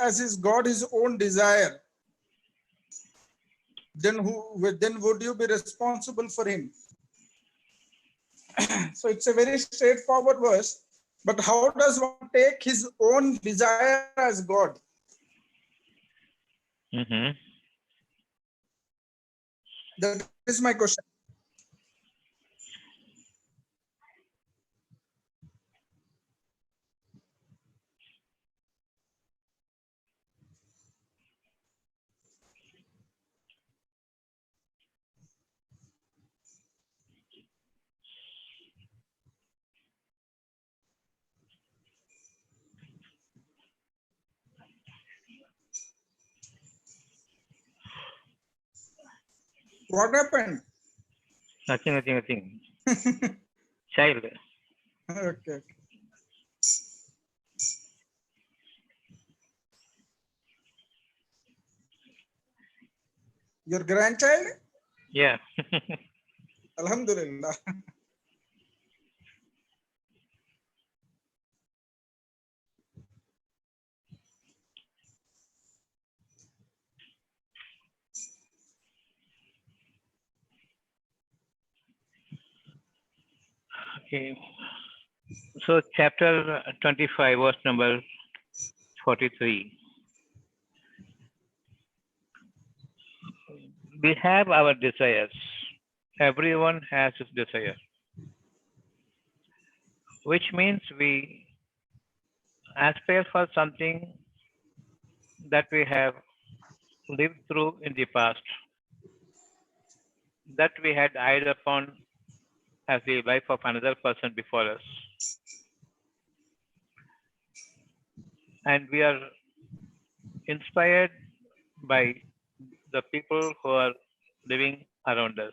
as his God his own desire, then would you be responsible for him? So it's a very straightforward verse, but how does one take his own desire as God? That is my question. What happened? Nothing. Child. Okay. Your grandchild? Yeah. Alhamdulillah. Okay. So chapter 25, verse number 43. We have our desires. Everyone has his desire, which means we aspire for something that we have lived through in the past, that we had eyed upon as the life of another person before us. And we are inspired by the people who are living around us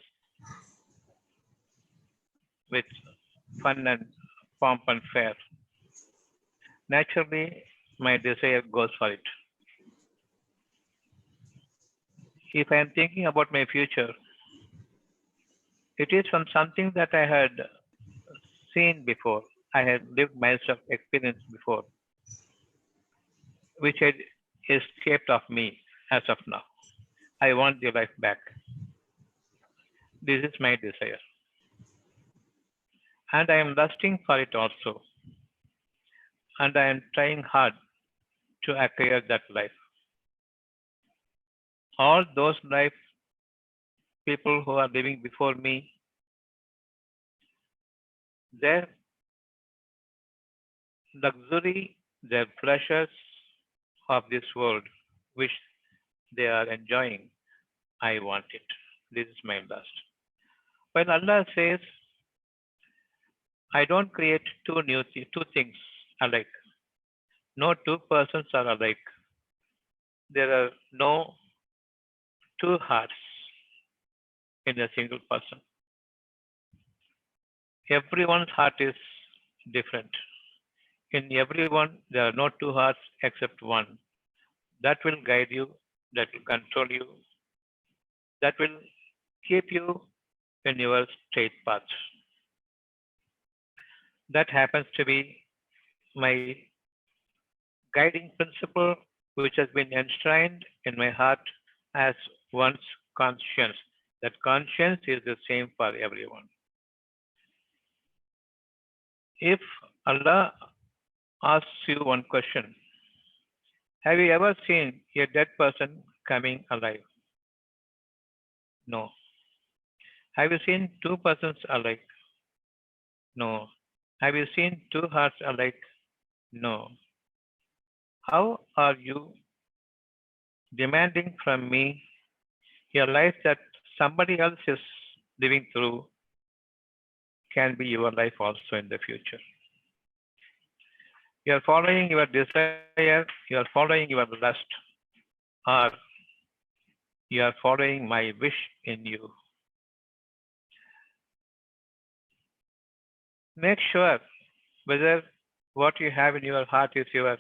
with fun and pomp and fare. Naturally, my desire goes for it. If I am thinking about my future, it is from something that I had seen before, I had lived myself, experienced before, which had escaped of me as of now. I want the life back. This is my desire. And I am lusting for it also. And I am trying hard to acquire that life. All those life people who are living before me, their luxury, their pleasures of this world, which they are enjoying, I want it. This is my lust. When Allah says, I don't create two things alike. No two persons are alike. There are no two hearts in a single person. Everyone's heart is different. In everyone, there are no two hearts except one. That will guide you, that will control you, that will keep you in your straight path. That happens to be my guiding principle, which has been enshrined in my heart as one's conscience. That conscience is the same for everyone. If Allah asks you one question, have you ever seen a dead person coming alive? No. Have you seen two persons alike? No. Have you seen two hearts alike? No. How are you demanding from me a life that somebody else is living through can be your life also in the future? You are following your desire, you are following your lust, or you are following my wish in you. Make sure whether what you have in your heart is your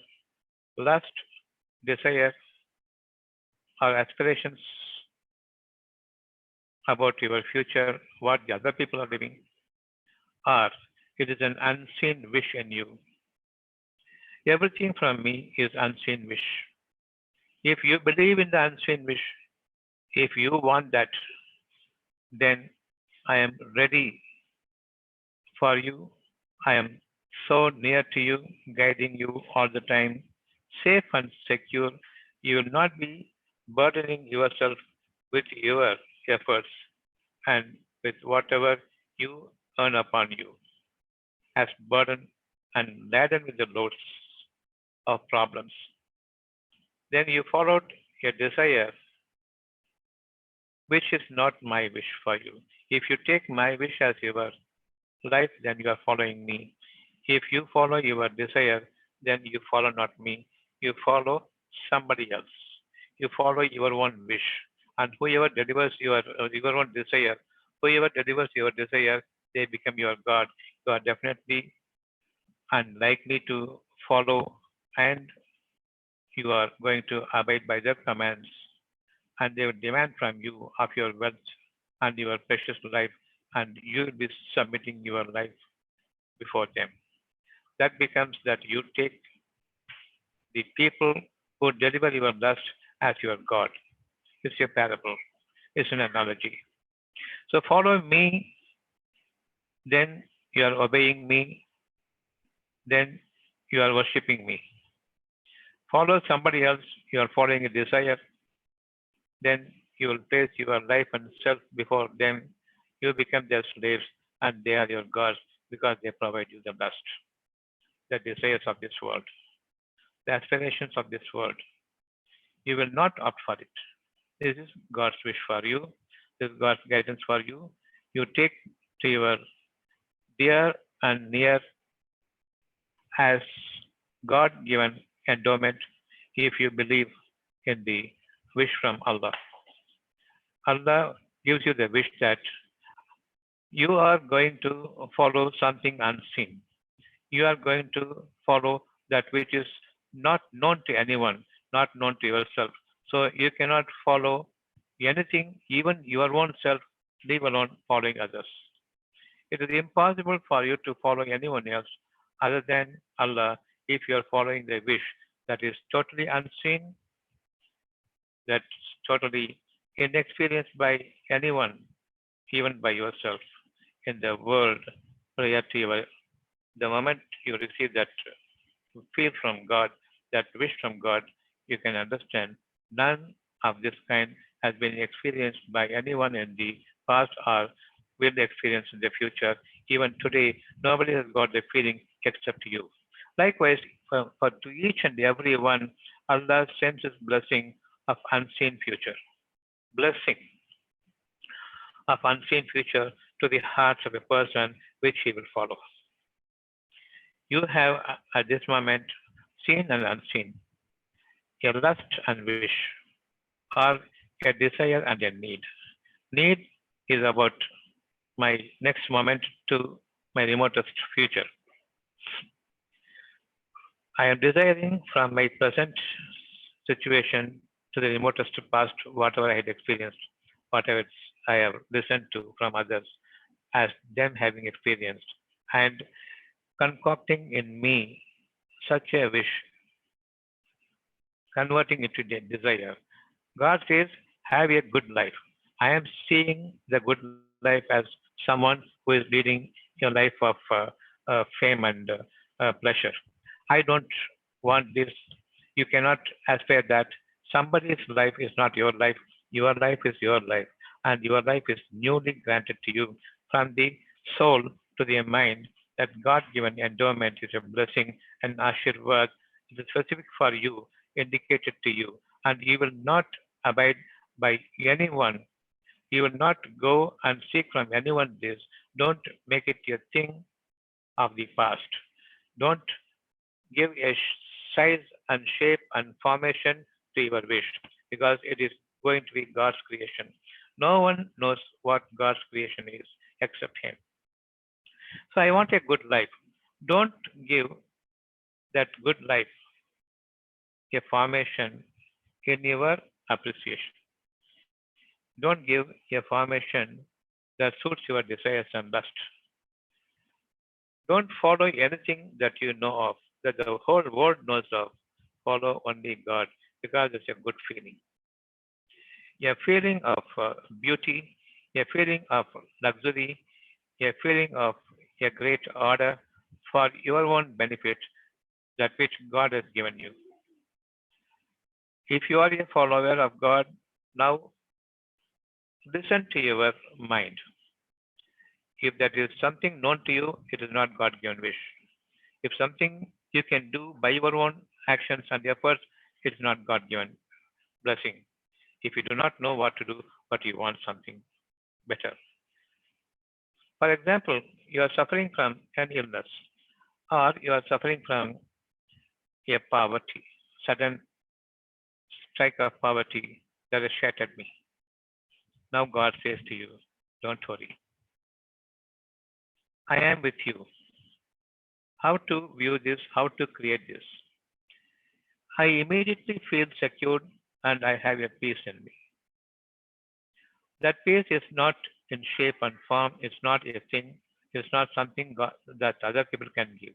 lust, desire, or aspirations about your future, what the other people are living, or it is an unseen wish in you. Everything from me is unseen wish. If you believe in the unseen wish, if you want that, then I am ready for you. I am so near to you, guiding you all the time, safe and secure. You will not be burdening yourself with your efforts and with whatever you earn upon you as burden and laden with the loads of problems. Then you followed a desire which is not my wish for you. If you take my wish as your life, then you are following me. If you follow your desire, then you follow not me. You follow somebody else. You follow your own wish. And whoever delivers your own desire, whoever delivers your desire, they become your God. You are definitely unlikely to follow, and you are going to abide by their commands, and they will demand from you of your wealth and your precious life, and you will be submitting your life before them. That becomes that you take the people who deliver your lust as your God. It's a parable, it's an analogy. So follow me, then you are obeying me, then you are worshipping me. Follow somebody else, you are following a desire, then you will place your life and self before them. You become their slaves, and they are your gods because they provide you the lust, the desires of this world, the aspirations of this world. You will not opt for it. This is God's wish for you. This is God's guidance for you. You take to your dear and near as God given endowment if you believe in the wish from Allah. Allah gives you the wish that you are going to follow something unseen. You are going to follow that which is not known to anyone, not known to yourself. So you cannot follow anything, even your own self, leave alone following others. It is impossible for you to follow anyone else other than Allah if you are following the wish that is totally unseen, that's totally inexperienced by anyone, even by yourself in the world prior to your, the moment you receive that feel from God, that wish from God, you can understand none of this kind has been experienced by anyone in the past or will experience in the future. Even today, nobody has got the feeling except you. Likewise, for to each and every one, Allah sends His blessing of unseen future. Blessing of unseen future to the hearts of a person which he will follow. You have at this moment seen and unseen, a lust and wish, or a desire and a need. Need is about my next moment to my remotest future. I am desiring from my present situation to the remotest past, whatever I had experienced, whatever I have listened to from others as them having experienced, and concocting in me such a wish, converting it to a desire. God says, have a good life. I am seeing the good life as someone who is leading a life of fame and pleasure. I don't want this. You cannot aspire that. Somebody's life is not your life. Your life is your life. And your life is newly granted to you from the soul to the mind. That God given endowment is a blessing and ashirwad. It is specific for you, indicated to you. And you will not abide by anyone. You will not go and seek from anyone this. Don't make it a thing of the past. Don't give a size and shape and formation to your wish because it is going to be God's creation. No one knows what God's creation is except Him. So I want a good life. Don't give that good life a formation in your appreciation. Don't give a formation that suits your desires and lust. Don't follow anything that you know of, that the whole world knows of. Follow only God. because it's a good feeling. A feeling of beauty, a feeling of luxury, a feeling of a great order for your own benefit, that which God has given you. If you are a follower of God, now listen to your mind. If that is something known to you, it is not God given wish. If something you can do by your own actions and efforts, it is not God given blessing. If you do not know what to do, but you want something better. For example, you are suffering from an illness, or you are suffering from a poverty, sudden strike of poverty that has shattered me. Now God says to you, don't worry. I am with you. How to view this, how to create this. I immediately feel secured and I have a peace in me. That peace is not in shape and form, it's not a thing, it's not something that other people can give.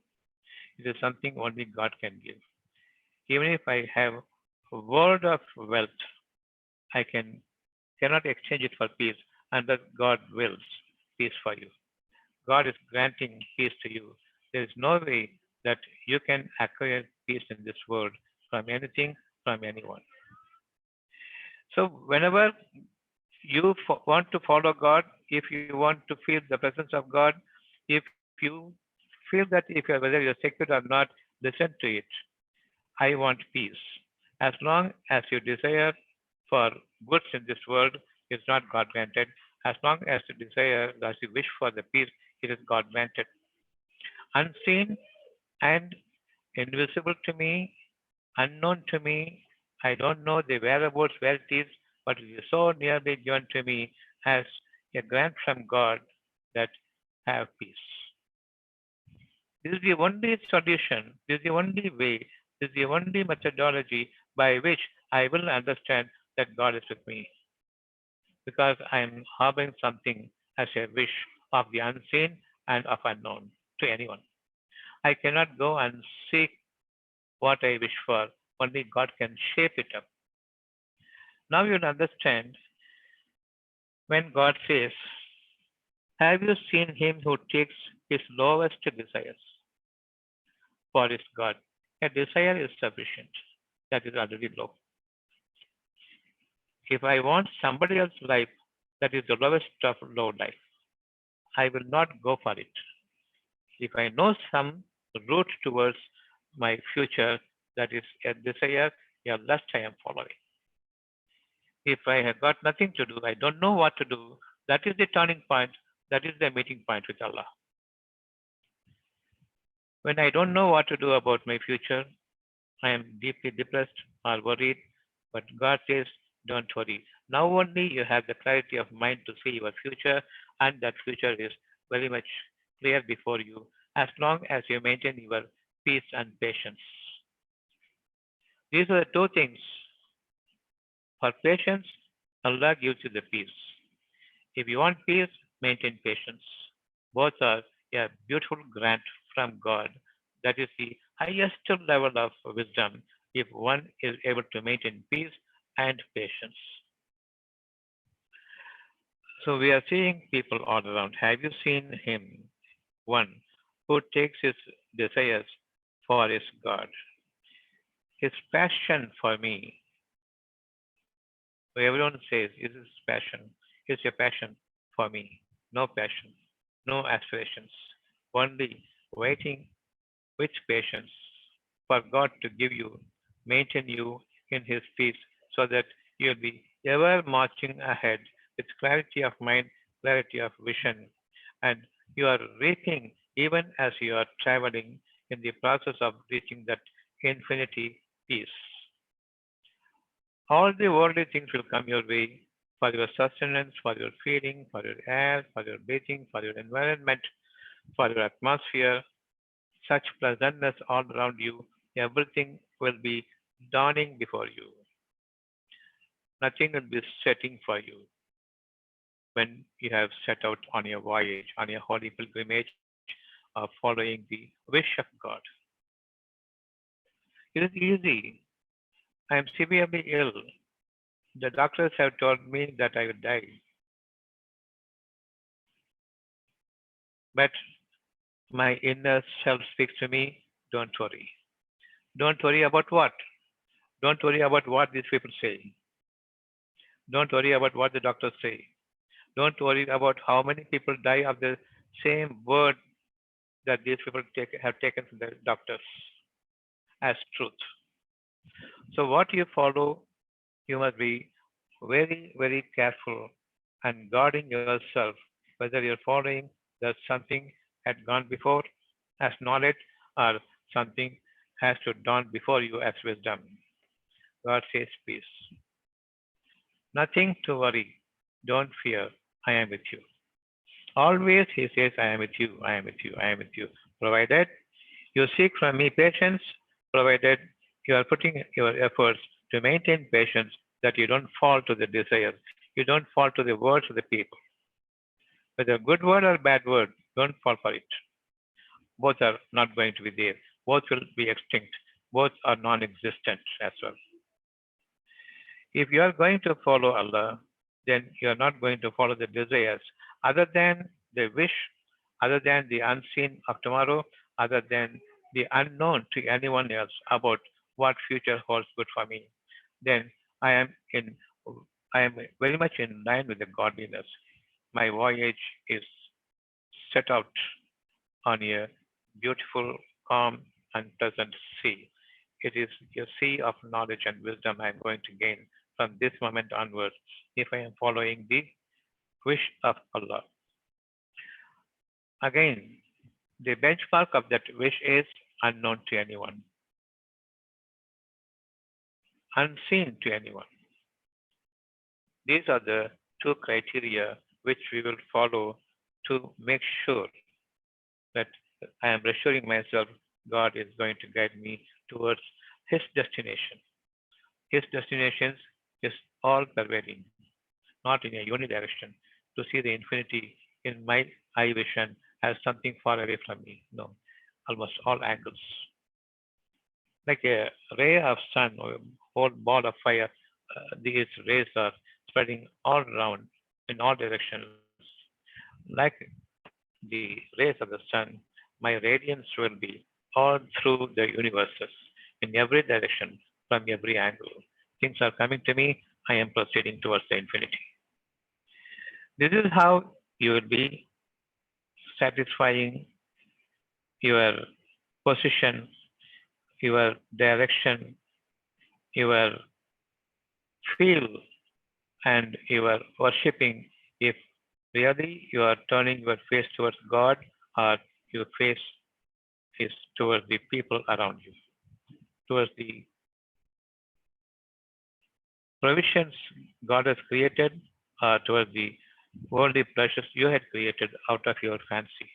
It is something only God can give. Even if I have a world of wealth, I cannot exchange it for peace unless God wills peace for you. God is granting peace to you. There is no way that you can acquire peace in this world from anything, from anyone. So, whenever you want to follow God, if you want to feel the presence of God, if you feel that if you're, whether you're secured or not, listen to it. I want peace. As long as you desire for goods in this world, it's not God granted. As long as you desire, as you wish for the peace, it is God granted. Unseen and invisible to me, unknown to me. I don't know the whereabouts where it is, but it is so nearly given to me as a grant from God that have peace. This is the only solution, this is the only way, this is the only methodology by which I will understand that God is with me, because I am harboring something as a wish of the unseen and of unknown to anyone. I cannot go and seek what I wish for. Only God can shape it up. Now you'll understand when God says, have you seen him who takes his lowest desires for his God? A desire is sufficient. That is already low. If I want somebody else's life, that is the lowest of low life. I will not go for it. If I know some route towards my future, that is a desire, a lust I am following. If I have got nothing to do, I don't know what to do, that is the turning point, that is the meeting point with Allah. When I don't know what to do about my future, I am deeply depressed or worried, but God says, don't worry. Now only you have the clarity of mind to see your future, and that future is very much clear before you as long as you maintain your peace and patience. These are the two things. For patience, Allah gives you the peace. If you want peace, maintain patience. Both are a beautiful grant from God. That is the highest level of wisdom if one is able to maintain peace and patience. So we are seeing people all around. Have you seen him? One who takes his desires for his God. His passion for me. Everyone says, is his passion? Is your passion for me? No passion, no aspirations. Only waiting with patience for God to give you, maintain you in His peace, so that you'll be ever marching ahead with clarity of mind, clarity of vision, and you are reaping even as you are traveling in the process of reaching that infinity peace. All the worldly things will come your way for your sustenance, for your feeding, for your air, for your breathing, for your environment, for your atmosphere, such pleasantness all around you, everything will be dawning before you. Nothing will be setting for you when you have set out on your voyage, on your holy pilgrimage of following the wish of God. It is easy I am severely ill. The doctors have told me that I will die. But my inner self speaks to me, don't worry. Don't worry about what? Don't worry about what these people say. Don't worry about what the doctors say. Don't worry about how many people die of the same word that these people have taken from the doctors as truth. So, what you follow, you must be very, very careful and guarding yourself whether you're following that something had gone before as knowledge or something has to dawn before you as wisdom. God says peace. Nothing to worry. Don't fear. I am with you. Always he says, I am with you, I am with you, I am with you. Provided you seek from me patience, provided you are putting your efforts to maintain patience, that you don't fall to the desires, you don't fall to the words of the people. Whether good word or bad word, don't fall for it. Both are not going to be there. Both will be extinct. Both are non existent as well. If you are going to follow Allah, then you are not going to follow the desires other than the wish, other than the unseen of tomorrow, other than the unknown to anyone else about what future holds good for me. Then I am in I am very much in line with the godliness. My voyage is set out on a beautiful, calm, and pleasant sea. It is a sea of knowledge and wisdom I am going to gain from this moment onwards if I am following the wish of Allah. Again, the benchmark of that wish is unknown to anyone, unseen to anyone. These are the two criteria which we will follow to make sure that I am reassuring myself God is going to guide me towards His destination. His destination is all pervading, not in a unidirection, to see the infinity in my eye vision as something far away from me. No, almost all angles. Like a ray of sun or a whole ball of fire, these rays are spreading all around in all directions. Like the rays of the sun, my radiance will be all through the universes, in every direction, from every angle. Things are coming to me, I am proceeding towards the infinity. This is how you will be satisfying your position, your direction, your feel, and your worshipping if really you are turning your face towards God or your face is towards the people around you, towards the provisions God has created or towards the worldly pleasures you had created out of your fancy.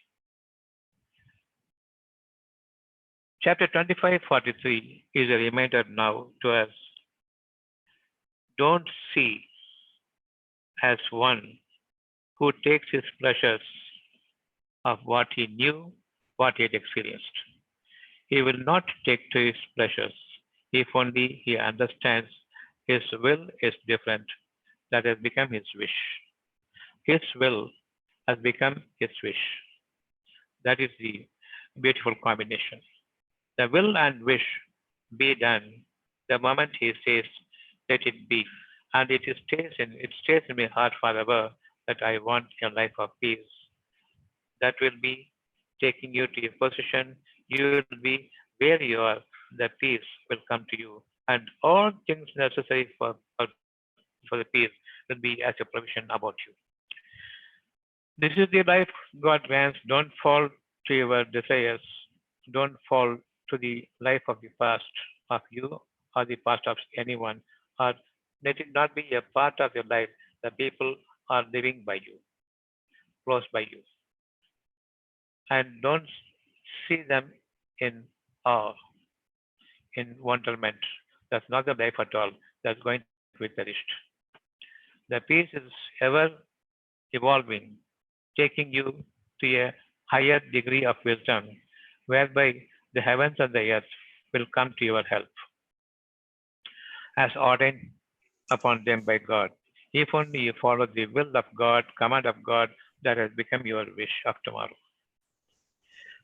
Chapter 25:43 is a reminder now to us, don't see as one who takes his pleasures of what he knew, what he had experienced. He will not take to his pleasures if only he understands his will is different, that has become his wish. His will has become his wish. That is the beautiful combination. The will and wish be done the moment he says, let it be. And it stays in my heart forever that I want a life of peace. That will be taking you to a position you will be where you are, the peace will come to you. And all things necessary for the peace will be as a provision about you. This is the life God wants. Don't fall to your desires. Don't fall to the life of the past of you or the past of anyone. Or let it not be a part of your life. The people are living by you, close by you. And don't see them in awe, in wonderment. That's not the life at all. That's going to be perished. The peace is ever evolving, taking you to a higher degree of wisdom, whereby the heavens and the earth will come to your help. as ordained upon them by God. If only you follow the will of God, command of God, that has become your wish of tomorrow.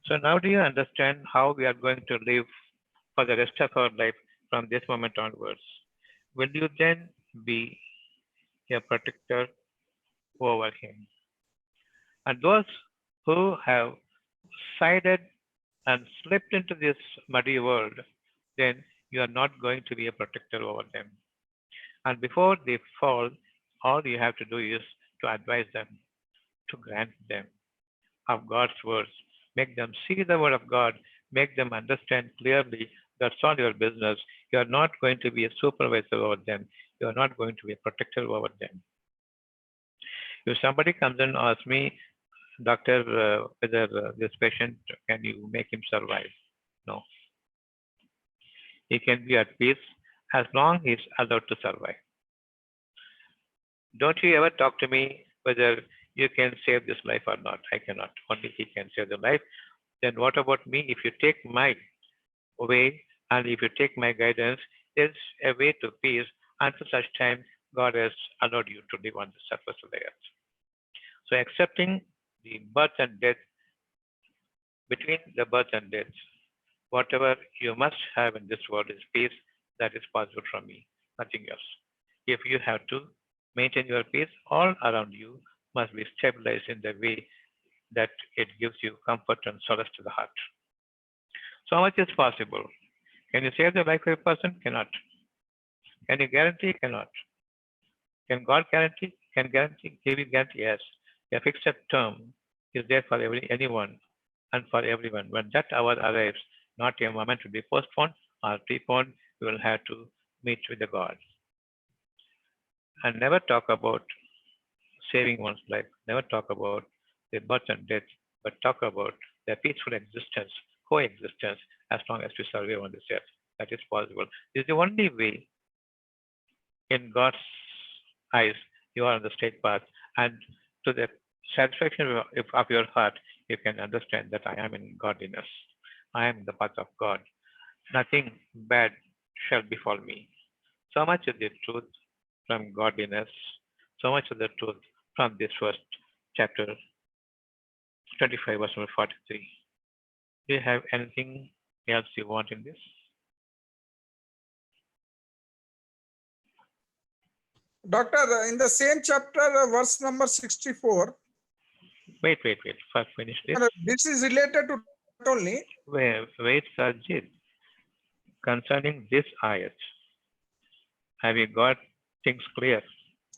So now do you understand how we are going to live for the rest of our life from this moment onwards? Will you then be a protector over him? And those who have sided and slipped into this muddy world, then you are not going to be a protector over them. And before they fall, all you have to do is to advise them, to grant them of God's words, make them see the word of God, make them understand clearly. That's all your business. You are not going to be a supervisor over them. You are not going to be a protector over them. If somebody comes and asks me, doctor, whether this patient, can you make him survive? No. He can be at peace as long as he is allowed to survive. Don't you ever talk to me whether you can save this life or not. I cannot. Only he can save the life. Then what about me? If you take my way and if you take my guidance, there's a way to peace until such time God has allowed you to live on the surface of the earth. So accepting the birth and death, between the birth and death, whatever you must have in this world is peace. That is possible from me, nothing else. If you have to maintain your peace, all around you must be stabilized in the way that it gives you comfort and solace to the heart. So much is possible. Can you save the life of a person? Cannot. Can you guarantee? Cannot. Can God guarantee? Can guarantee? Give you guarantee? Yes. A fixed term is there for anyone and for everyone. When that hour arrives, not a moment to be postponed or preponed, you will have to meet with the God. And never talk about saving one's life. Never talk about the birth and death, but talk about the peaceful existence, coexistence, as long as we survive on this earth. That is possible. This is the only way in God's eyes you are on the straight path. And to the satisfaction of your heart, you can understand that I am in godliness. I am in the path of God. Nothing bad shall befall me. So much of the truth from godliness, so much of the truth from this first chapter 25, verse number 43. Do you have anything else you want in this? Doctor, in the same chapter, verse number 64, Wait. First finish this. this is related to that only. Wait, Sajid. Concerning this ayat, have you got things clear?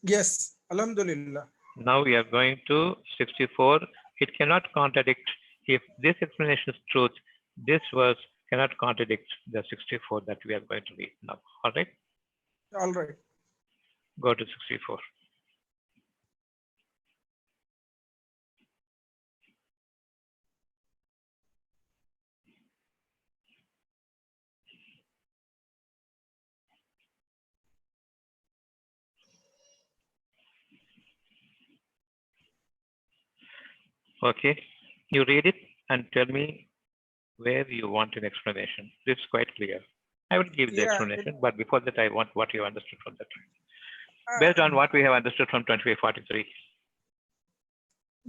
Yes, Alhamdulillah. Now we are going to 64. It cannot contradict. If this explanation is truth, this verse cannot contradict the 64 that we are going to read now. All right? All right. Go to 64. Okay. You read it and tell me where you want an explanation. This is quite clear. I will give the Yeah, explanation, but before that, I want what you understood from that. uh, Based on what we have understood from 2543.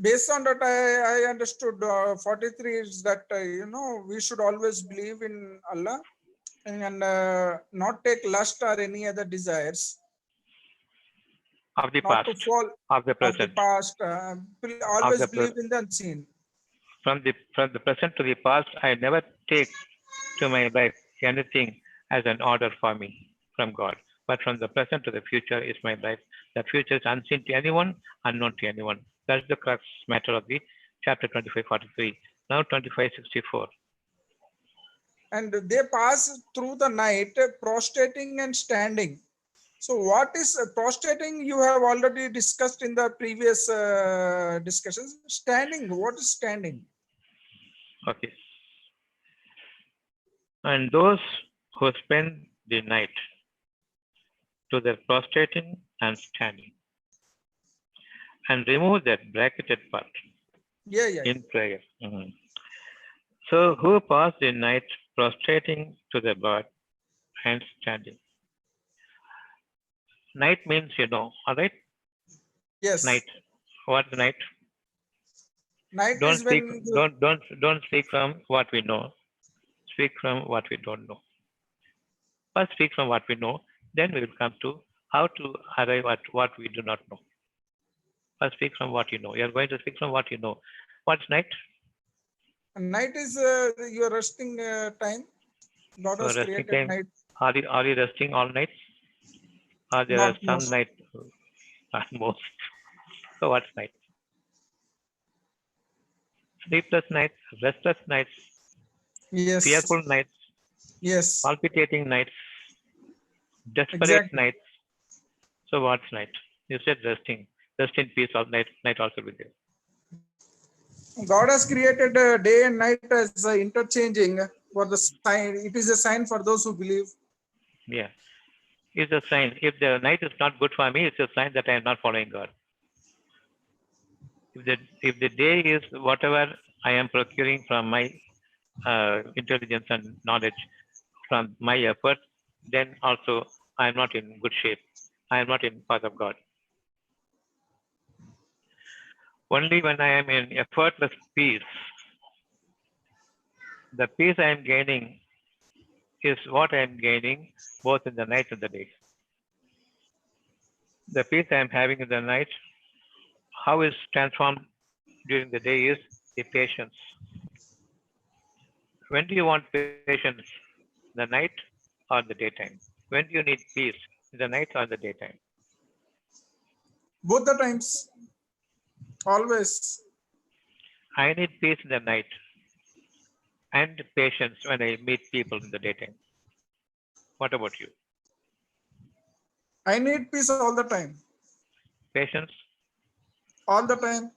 based on that, I understood 43 is that, we should always believe in Allah and not take lust or any other desires, Of the not past, to fall of the of the present, past, of always the believe in the unseen. from the present to the past, I never take to my life anything as an order for me from God. But from the present to the future is my life. The future is unseen to anyone, unknown to anyone. That's the crux matter of the chapter 2543. Now 2564. And they pass through the night prostrating and standing. So what is prostrating? You have already discussed in the previous discussions. Standing, what is standing? Okay. And those who spend the night to their prostrating and standing and remove that bracketed part Yeah. in prayer. So who pass the night prostrating to the God and standing. Night means you know, all right? Night. Yes. What's the night? Night Don't is speak. when you, Don't speak from what we know. Speak from what we don't know. First, speak from what we know. Then we will come to how to arrive at what we do not know. First, speak from what you know. You are going to speak from what you know. What's night? night is your resting time. God So has resting created time. night, Are you resting all night? Or there are not some most. night at most. So what's night? Sleepless nights, restless nights, Yes. fearful nights, Yes. palpitating nights, desperate Exactly. nights. So what's night? You said resting. Rest in peace all night. Night also with you. God has created day and night as interchanging for the sign. It is a sign for those who believe. Yeah. It's a sign. If the night is not good for me, it's a sign that I am not following God. If the day is whatever I am procuring from my intelligence and knowledge, from my effort, then also I am not in good shape. I am not in path of God. Only when I am in effortless peace, the peace I am gaining is what I am gaining both in the night and the day. The peace I am having in the night, how is transformed during the day is the patience. When do you want patience? The night or the daytime? When do you need peace? In the night or the daytime? Both the times, always. I need peace in the night and patience when I meet people in the daytime. What about you? I need peace all the time. Patience? All the time.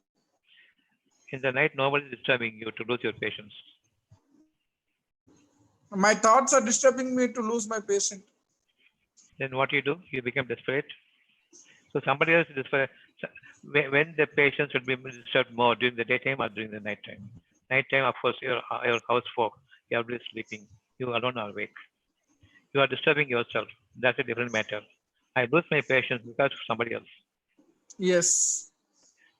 In the night, nobody is disturbing you to lose your patience. My thoughts are disturbing me to lose my patient. Then what you do? You become desperate. So somebody else is desperate. When the patients should be disturbed more during the daytime or during the nighttime? Nighttime, of course, your housefolk, everybody is sleeping. You alone are awake. You are disturbing yourself. That's a different matter. I lose my patience because of somebody else. Yes.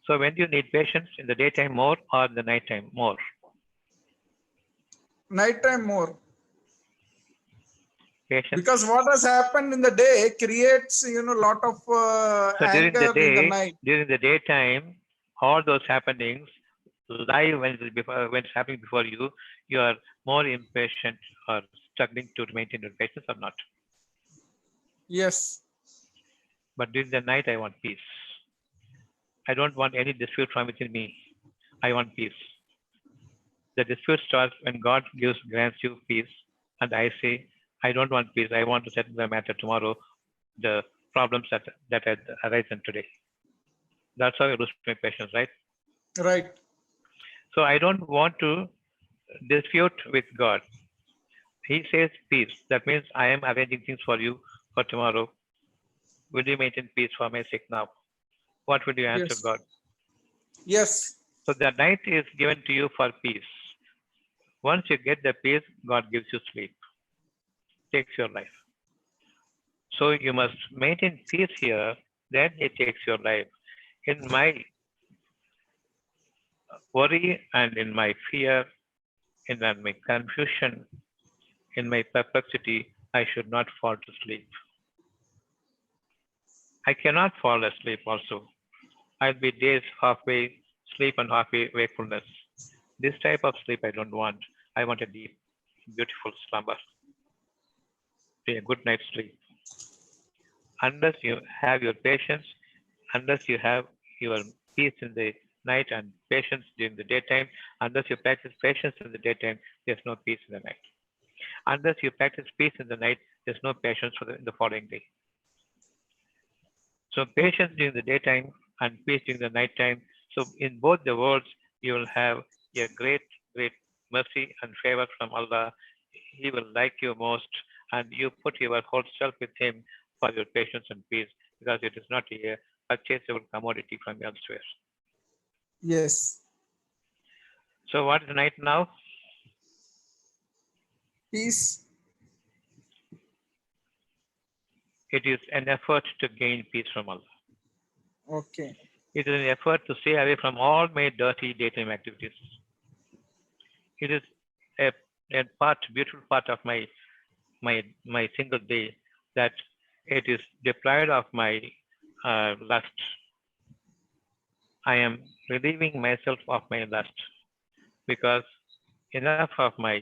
So when do you need patience? In the daytime more or in the nighttime more? Nighttime more. Patience. Because what has happened in the day creates, lot of So anger in the night. during the daytime, all those happenings live when it's happening before you, you are more impatient or struggling to maintain your patience or not. Yes. But during the night, I want peace. I don't want any dispute from within me. I want peace. The dispute starts when God grants you peace, and I say, I don't want peace. I want to settle the matter tomorrow. The problems that had arisen today. That's how I lose my patience, right? Right. So I don't want to dispute with God. He says peace. That means I am arranging things for you for tomorrow. Will you maintain peace for my sake now? What would you answer Yes. God? Yes. So the night is given to you for peace. Once you get the peace, God gives you sleep, takes your life. So you must maintain peace here, then He takes your life. In my worry and in my fear, in my confusion, in my perplexity, I should not fall to sleep. I cannot fall asleep also. I'll be days halfway sleep and halfway wakefulness. This type of sleep I don't want. I want a deep, beautiful slumber, a good night's sleep. Unless you have your patience, unless you have your peace in the night and patience during the daytime, unless you practice patience in the daytime, there's no peace in the night. Unless you practice peace in the night, there's no patience in the following day. So patience during the daytime and peace during the nighttime. So in both the worlds, you will have a great, great mercy and favor from Allah. He will like you most, and you put your whole self with Him for your patience and peace, because it is not a purchasable commodity from elsewhere. Yes. So what is the night now? Peace. It is an effort to gain peace from Allah. Okay. It is an effort to stay away from all my dirty daytime activities. It is a, a beautiful part of my single day that it is deprived of my lust. I am relieving myself of my lust because enough of my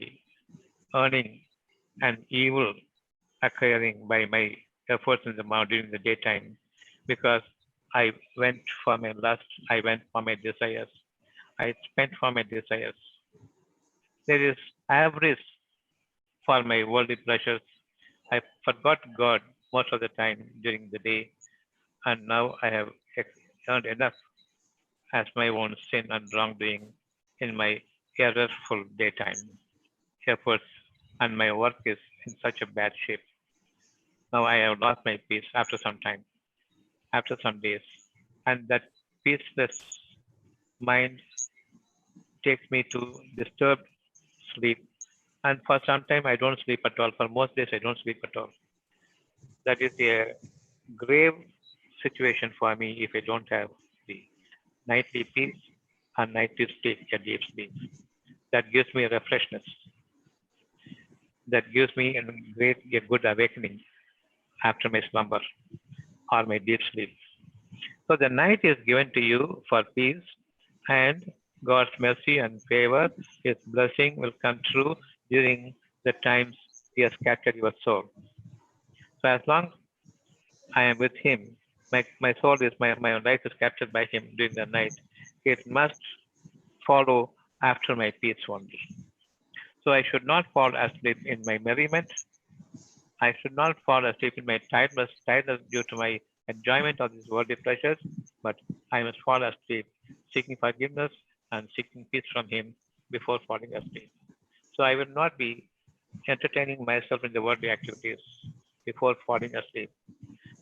earning and evil acquiring by my efforts in the during the daytime because I went for my lust, I went for my desires, I spent for my desires. There is avarice for my worldly pleasures. I forgot God most of the time during the day, and now I have earned enough as my own sin and wrongdoing in my errorful daytime efforts, and my work is in such a bad shape. Now I have lost my peace after some time, after some days, and that peaceless mind takes me to disturbed sleep. And for some time, I don't sleep at all. For most days, I don't sleep at all. That is a grave situation for me if I don't have the nightly peace and nightly sleep, a deep sleep. That gives me a refreshness. That gives me a good awakening after my slumber or my deep sleep. So the night is given to you for peace, and God's mercy and favor, His blessing will come true during the times He has scattered your soul. So as long I am with Him, my soul is my life is captured by Him during the night. It must follow after my peace only. So I should not fall asleep in my merriment. I should not fall asleep in my tiredness due to my enjoyment of these worldly pleasures, but I must fall asleep seeking forgiveness and seeking peace from Him before falling asleep. So I will not be entertaining myself in the worldly activities before falling asleep.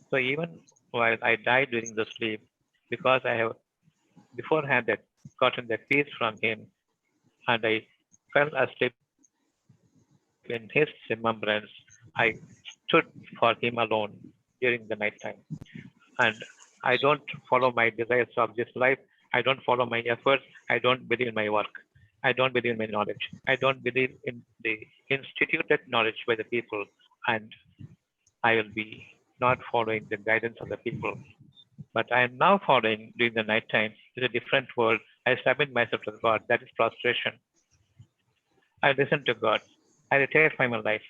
So even while I die during the sleep, because I have beforehand gotten the peace from Him and I fell asleep in His remembrance, I stood for Him alone during the night time. And I don't follow my desires of this life. I don't follow my efforts. I don't believe in my work. I don't believe in my knowledge. I don't believe in the instituted knowledge by the people. And I will be not following the guidance of the people. But I am now following during the night time is a different world. I submit myself to God. That is prostration. I listen to God. I retire from my life.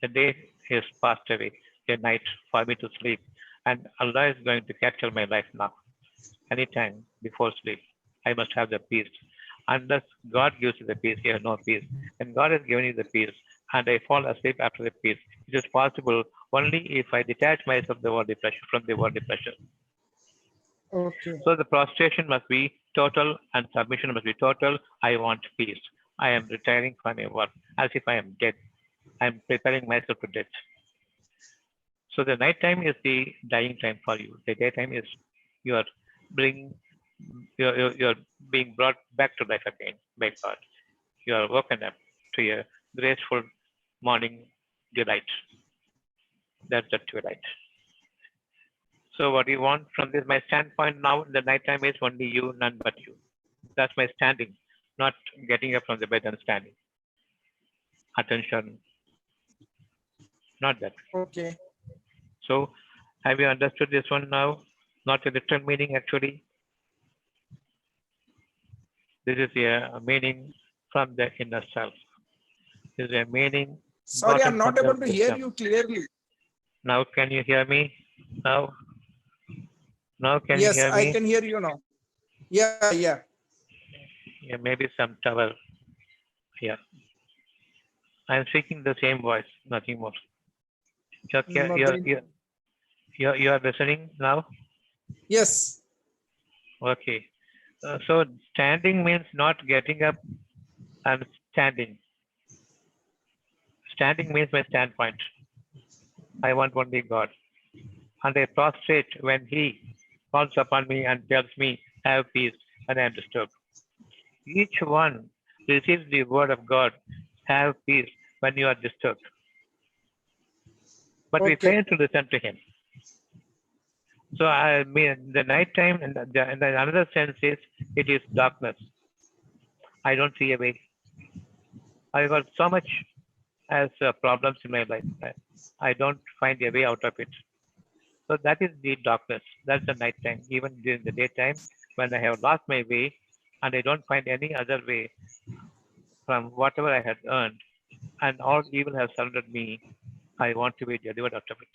The day is passed away, a night for me to sleep, and Allah is going to capture my life now. Anytime before sleep, I must have the peace. Unless God gives you the peace, you have no peace. And God has given you the peace, and I fall asleep after the peace. It is possible only if I detach myself from the worldly pressure. Okay. So the prostration must be total and submission must be total. I want peace. I am retiring from my work as if I am dead. I am preparing myself to death. So the night time is the dying time for you. The daytime is you are bringing you're being brought back to life again by God. You are woken up to a graceful morning delight. That's the twilight. So what you want from this, my standpoint now in the night time is only you, none but you. That's my standing, not getting up from the bed and standing. Attention, not that. Okay. So have you understood this one now? Not a literal meaning actually. This is a meaning from the inner self. This is a meaning Sorry, I'm gotten not from the able to hear wisdom. you clearly. Now can you hear me? Now can you Yes, hear I me? can hear you now. Yeah. Yeah, maybe some tower. Yeah. I'm speaking the same voice, nothing more. No, You're listening now? yes. Okay. So standing means not getting up and standing. Standing means my standpoint. I want only God. And I prostrate when He calls upon me and tells me, have peace, and I am disturbed. Each one receives the word of God, have peace, when you are disturbed. but we Okay. fail to listen to him. So I mean, the night time, and the another sense is it is darkness. I don't see a way. I got so much as problems in my life. I don't find a way out of it. So that is the darkness. That's the night time. Even during the daytime, when I have lost my way and I don't find any other way from whatever I had earned, and all evil has surrounded me, I want to be delivered out of it.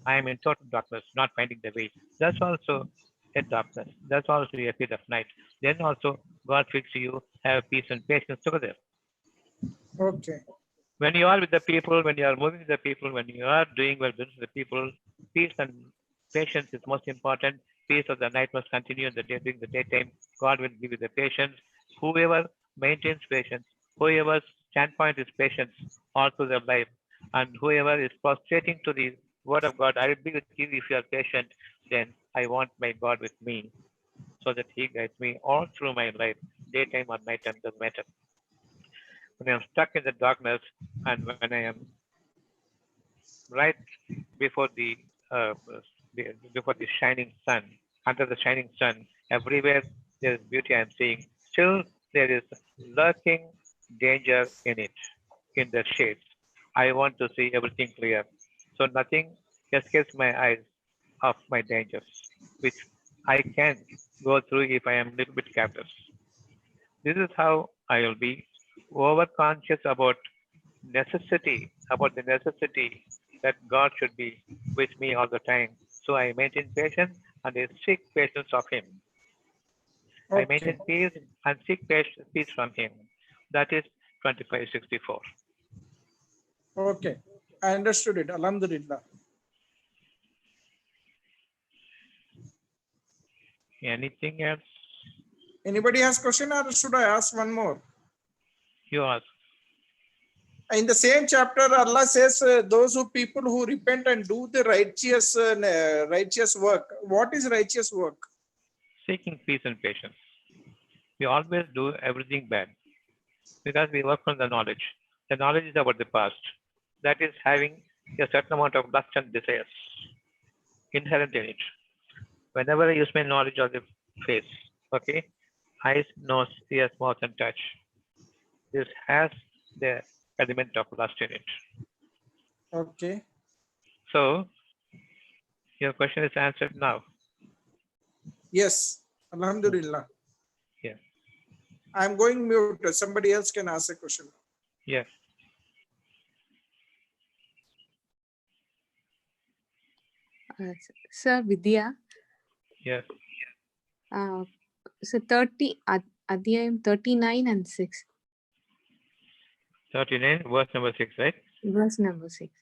I am in total darkness, not finding the way. That's also a darkness. That's also a period of night. Then also God fixes you, have peace and patience together. Okay. When you are with the people, when you are moving with the people, when you are doing well with the people, peace and patience is most important. Peace of the night must continue in the day, during the daytime. God will give you the patience. Whoever maintains patience, whoever's standpoint is patience all through their life, and whoever is prostrating to the word of God, I will be with you if you are patient, then I want my God with me so that he guides me all through my life, daytime or nighttime, doesn't matter. When I am stuck in the darkness and when I am right before uh, before the shining sun, under the shining sun, everywhere there is beauty I am seeing. Still, there is lurking danger in it, in the shades. I want to see everything clear, so nothing escapes my eyes of my dangers, which I can go through if I am a little bit careless. This is how I will be overconscious about the necessity that God should be with me all the time. So I maintain patience and I seek patience of Him. I Okay. maintain peace and seek peace from Him. That is 2564. Okay. I understood it. Alhamdulillah. Anything else Anybody has question or should I ask one more? you ask? In the same chapter, Allah says, those who people who repent and do the righteous work. What is righteous work? Seeking peace and patience. We always do everything bad because we work from the knowledge. The knowledge is about the past. That is having a certain amount of lust and desires inherent in it. Whenever I use my knowledge of the face, okay, eyes, nose, ears, mouth, and touch, this has the element of lust in it. Okay. So your question is answered now. Yes. Alhamdulillah. Yeah. I'm going mute. Somebody else can ask a question. Yes. Sir, Vidya. Yes. So 30, Adhyayam 39 and 6. 39, verse number 6, right? Verse number 6.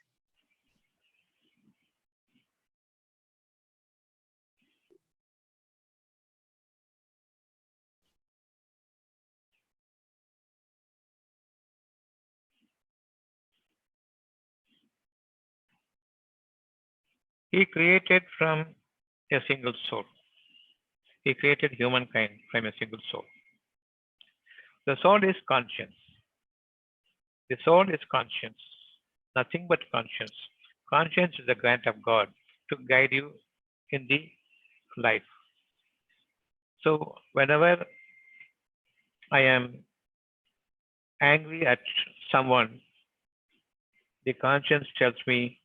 He created from a single soul. He created humankind from a single soul. The soul is conscience. The soul is conscience. Nothing but conscience. Conscience is the grant of God to guide you in the life. So whenever I am angry at someone, the conscience tells me,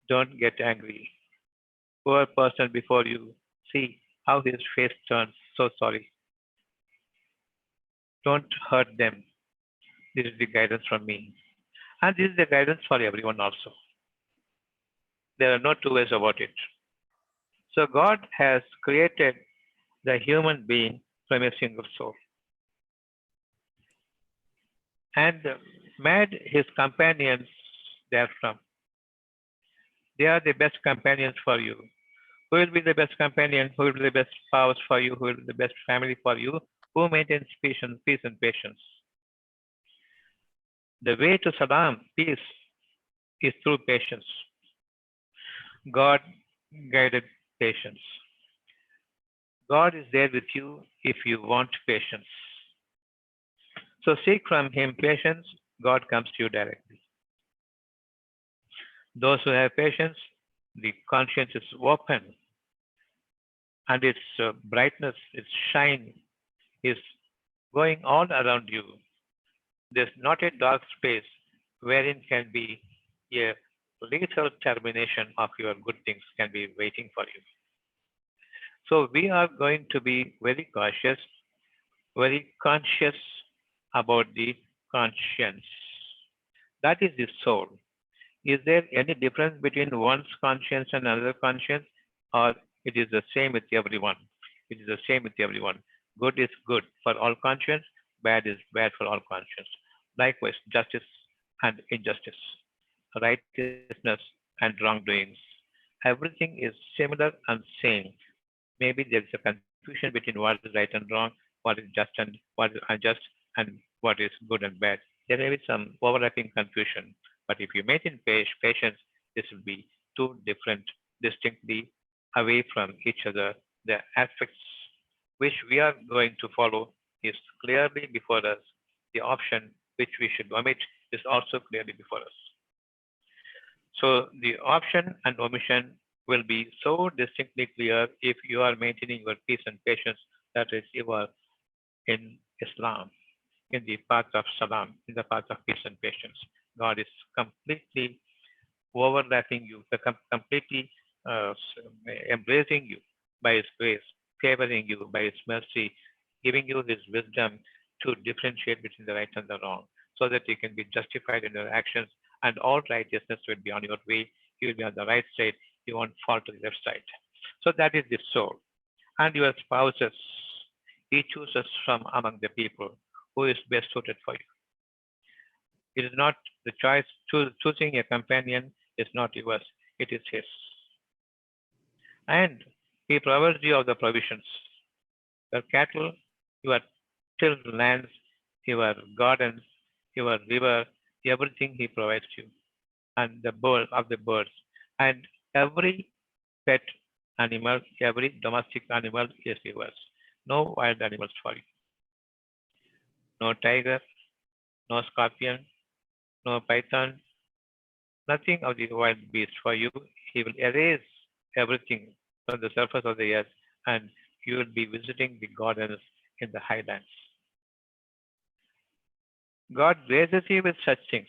don't get angry. Poor person before you, see how his face turns. So sorry. Don't hurt them. This is the guidance from me. And this is the guidance for everyone also. There are no two ways about it. So God has created the human being from a single soul and made his companions therefrom. They are the best companions for you. Who will be the best companion? Who will be the best spouse for you? Who will be the best family for you? Who maintains peace and patience? The way to salam, peace, is through patience. God guided patience. God is there with you if you want patience. So seek from Him patience, God comes to you directly. Those who have patience, the conscience is open and its brightness, its shine is going all around you. There's not a dark space wherein can be a lethal termination of your good things can be waiting for you. So we are going to be very cautious, very conscious about the conscience. That is the soul. Is there any difference between one's conscience and another conscience, or it is the same with everyone? It is the same with everyone. Good is good for all conscience, bad is bad for all conscience. Likewise, justice and injustice, righteousness and wrongdoings. Everything is similar and same. Maybe there is a confusion between what is right and wrong, what is just and what is unjust, and what is good and bad. There may be some overlapping confusion, but if you maintain patience, this will be two different, distinctly away from each other. The aspects which we are going to follow is clearly before us. The option which we should omit is also clearly before us. So the option and omission will be so distinctly clear if you are maintaining your peace and patience, that is, you are in Islam, in the path of salam, in the path of peace and patience. God is completely overlapping you, completely embracing you by His grace, favoring you by His mercy, giving you His wisdom to differentiate between the right and the wrong, so that you can be justified in your actions and all righteousness will be on your way. You will be on the right side. You won't fall to the left side. So that is the soul. And your spouses, He chooses from among the people who is best suited for you. It is not the choice. Choosing a companion is not yours. It is His. And He provides you of the provisions. Your cattle, your tilled lands, your gardens, your river, everything He provides you. And the bird of the birds. And every pet animal, every domestic animal is yours. No wild animals for you. No tiger, no scorpion, no python, nothing of the wild beast for you. He will erase everything from the surface of the earth and you will be visiting the gardens in the highlands. God graces you with such things.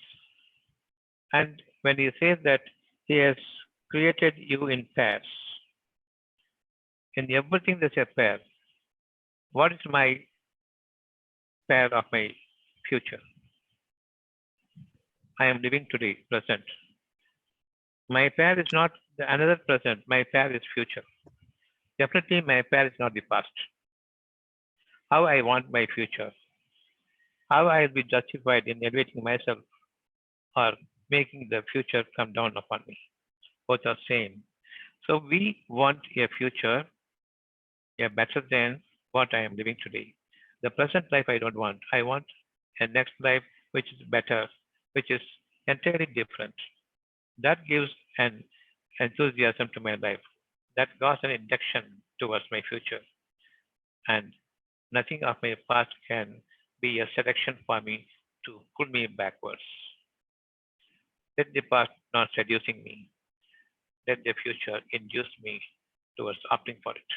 And when He says that He has created you in pairs, in everything there's a pair. What is my pair of my future? I am living today, present. My pair is not another present. My pair is future. Definitely my pair is not the past. How I want my future. How I will be justified in elevating myself or making the future come down upon me. Both are same. So we want a future, a better than what I am living today. The present life I don't want. I want a next life which is better, which is entirely different. That gives an enthusiasm to my life. That gives an induction towards my future. And nothing of my past can be a selection for me to pull me backwards. Let the past not seducing me. Let the future induce me towards opting for it.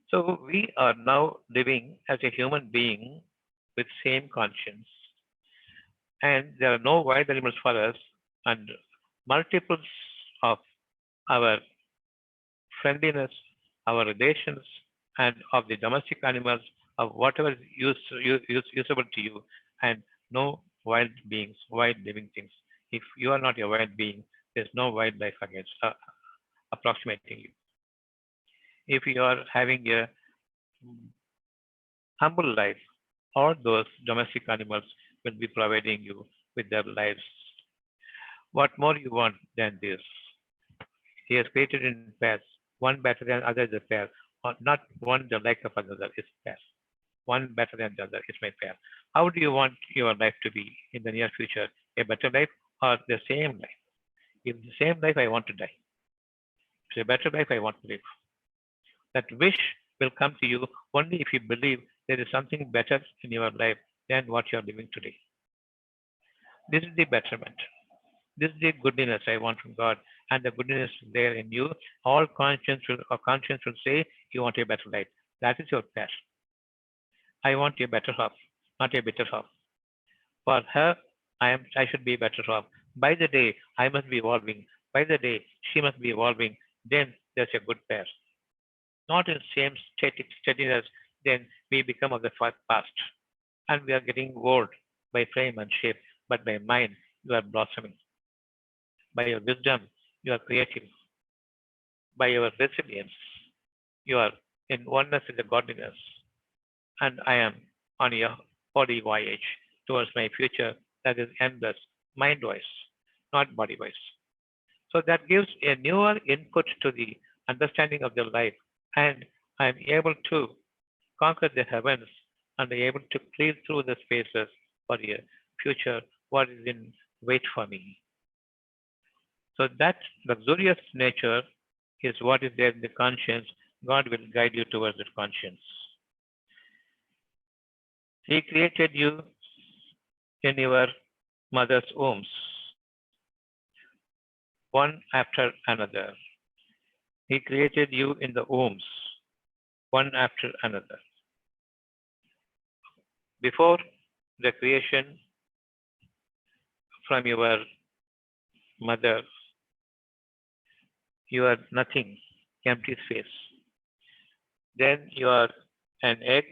So we are now living as a human being with same conscience. And there are no wild animals for us and multiples of our friendliness, our relations, and of the domestic animals, of whatever is usable to you, and no wild beings, wild living things. If you are not a wild being, there's no wildlife against approximating you. If you are having a humble life, all those domestic animals will be providing you with their lives. What more you want than this? He has created in pairs, one better than other is a pair, or not one the like of another is pair. One better than the other is my pair. How do you want your life to be in the near future? A better life or the same life? If the same life, I want to die. If it's a better life, I want to live. That wish will come to you only if you believe there is something better in your life than what you are living today. This is the betterment. This is the goodness I want from God, and the goodness is there in you. All conscience will say you want a better life. That is your path. I want a better half, not a better half. For her, I should be better off. By the day, I must be evolving. By the day, she must be evolving. Then there's a good pair. Not in same static steadiness, then we become of the past. And we are getting old by frame and shape, but by mind, you are blossoming. By your wisdom, you are creative. By your resilience, you are in oneness with the godliness. And I am on a body voyage towards my future that is endless, mind wise, not body wise. So that gives a newer input to the understanding of the life, and I am able to conquer the heavens and able to clear through the spaces for a future what is in wait for me. So that luxurious nature is what is there in the conscience. God will guide you towards that conscience. He created you in your mother's wombs, one after another. He created you in the wombs, one after another. Before the creation from your mother, you are nothing, empty space. Then you are an egg,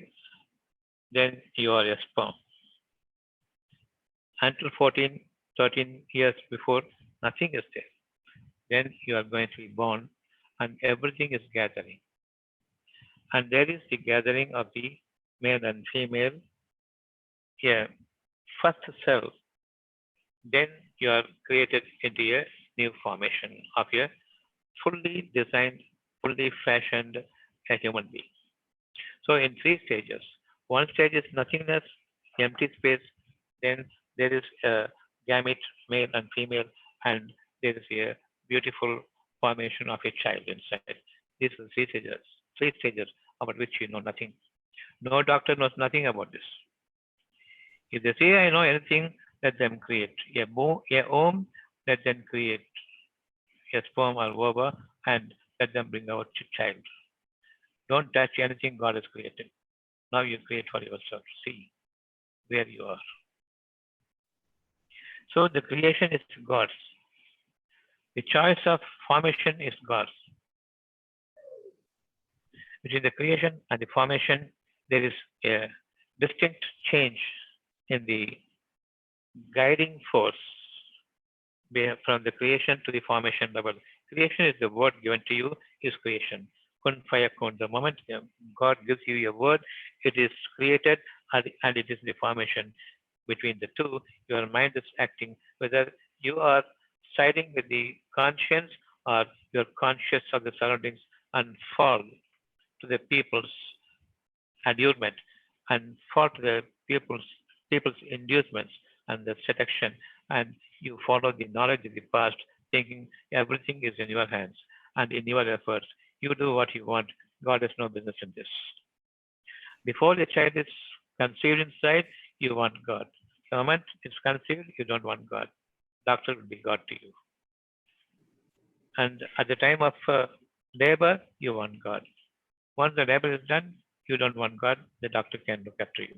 then you are a sperm. Until 14, 13 years before, nothing is there. Then you are going to be born and everything is gathering. And there is the gathering of the male and female, a first cell. Then you are created into a new formation of a fully designed, fully fashioned a human being. So in three stages. One stage is nothingness, empty space. Then there is a gamete, male and female, and there is a beautiful formation of a child inside. These are three stages about which you know nothing. No doctor knows nothing about this. If they say I know anything, let them create a womb, let them create a sperm or ova, and let them bring out a child. Don't touch anything God has created. Now you create for yourself. See where you are. So the creation is God's. The choice of formation is God's. Between the creation and the formation, there is a distinct change in the guiding force from the creation to the formation level. Creation is the word given to you, is creation. Kun fayakun. The moment God gives you a word, it is created and it is the formation. Between the two, your mind is acting whether you are siding with the conscience or you're conscious of the surroundings and fall to the people's allurement and fall to the people's inducements and the seduction, and you follow the knowledge of the past, thinking everything is in your hands and in your efforts. You do what you want. God has no business in this. Before the child is conceived inside, you want God. The moment it's conceived, you don't want God. Doctor will be God to you. And at the time of labor, you want God. Once the labor is done, you don't want God. The doctor can look after you.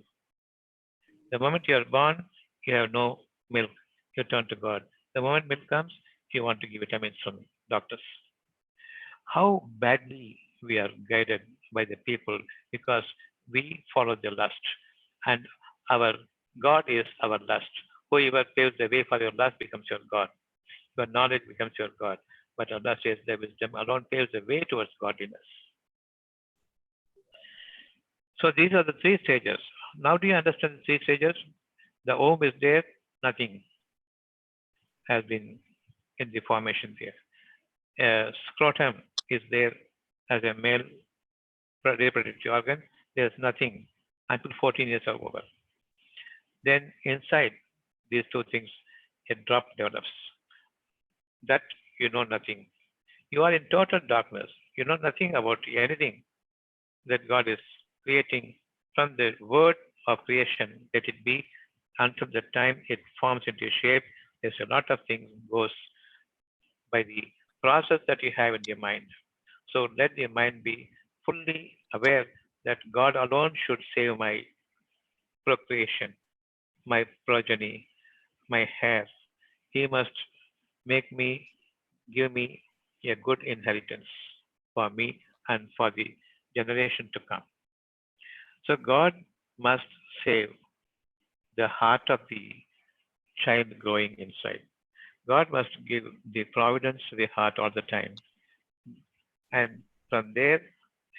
The moment you are born, you have no milk. You turn to God. The moment milk comes, you want to give vitamins from doctors. How badly we are guided by the people because we follow the lust. And our God is our lust. Whoever paves the way for your lust becomes your God. Your knowledge becomes your God. But Allah says the wisdom alone paves the way towards godliness. So these are the three stages. Now do you understand the three stages? The womb is there, nothing has been in the formation there. Scrotum is there as a male reproductive organ. There's nothing until 14 years are over. Then inside these two things, a drop develops. That you know nothing. You are in total darkness. You know nothing about anything that God is creating from the word of creation, let it be, until the time it forms into shape There's a lot of things goes by the process that you have in your mind. So let your mind be fully aware that God alone should save my procreation, my progeny, my hair. He must make me, give me a good inheritance for me and for the generation to come. So God must save the heart of the child growing inside. God must give the providence to the heart all the time. And from there,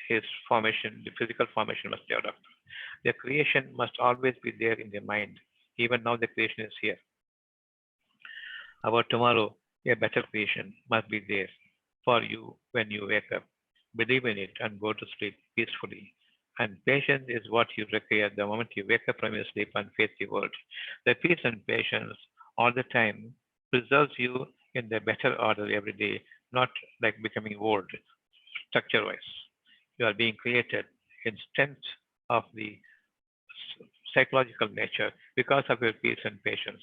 his formation, the physical formation must develop. The creation must always be there in the mind. Even now, the creation is here. Our tomorrow, a better creation must be there for you when you wake up. Believe in it and go to sleep peacefully. And patience is what you require the moment you wake up from your sleep and face the world. The peace and patience all the time preserves you in the better order every day, not like becoming old structure wise. You are being created in strength of the psychological nature because of your peace and patience.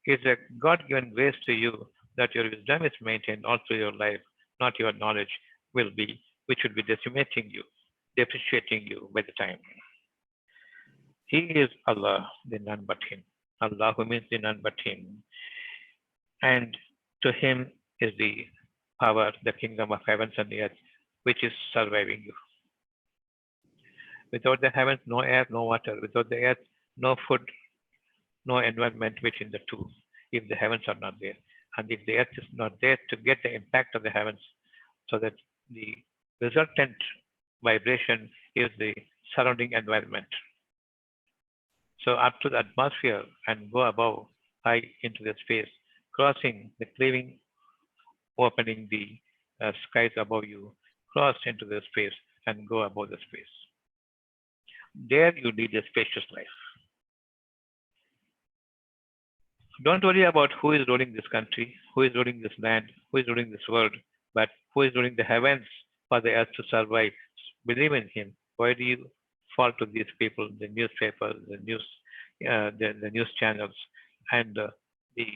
It's a God given grace to you that your wisdom is maintained all through your life, not your knowledge will be, which will be decimating you, depreciating you by the time. He is Allah, the none but Him. Allah who means the none but Him. And to Him is the power, the kingdom of heavens and the earth, which is surviving you. Without the heavens, no air, no water. Without the earth, no food, no environment between the two, if the heavens are not there. And if the earth is not there to get the impact of the heavens, so that the resultant vibration is the surrounding environment. So up to the atmosphere and go above, high into the space, crossing the cleaving, opening the skies above you, cross into the space and go above the space. There you lead a spacious life. Don't worry about who is ruling this country, who is ruling this land, who is ruling this world, but who is ruling the heavens for the earth to survive. Believe in Him. Why do you fall to these people, the newspapers, the news channels, and the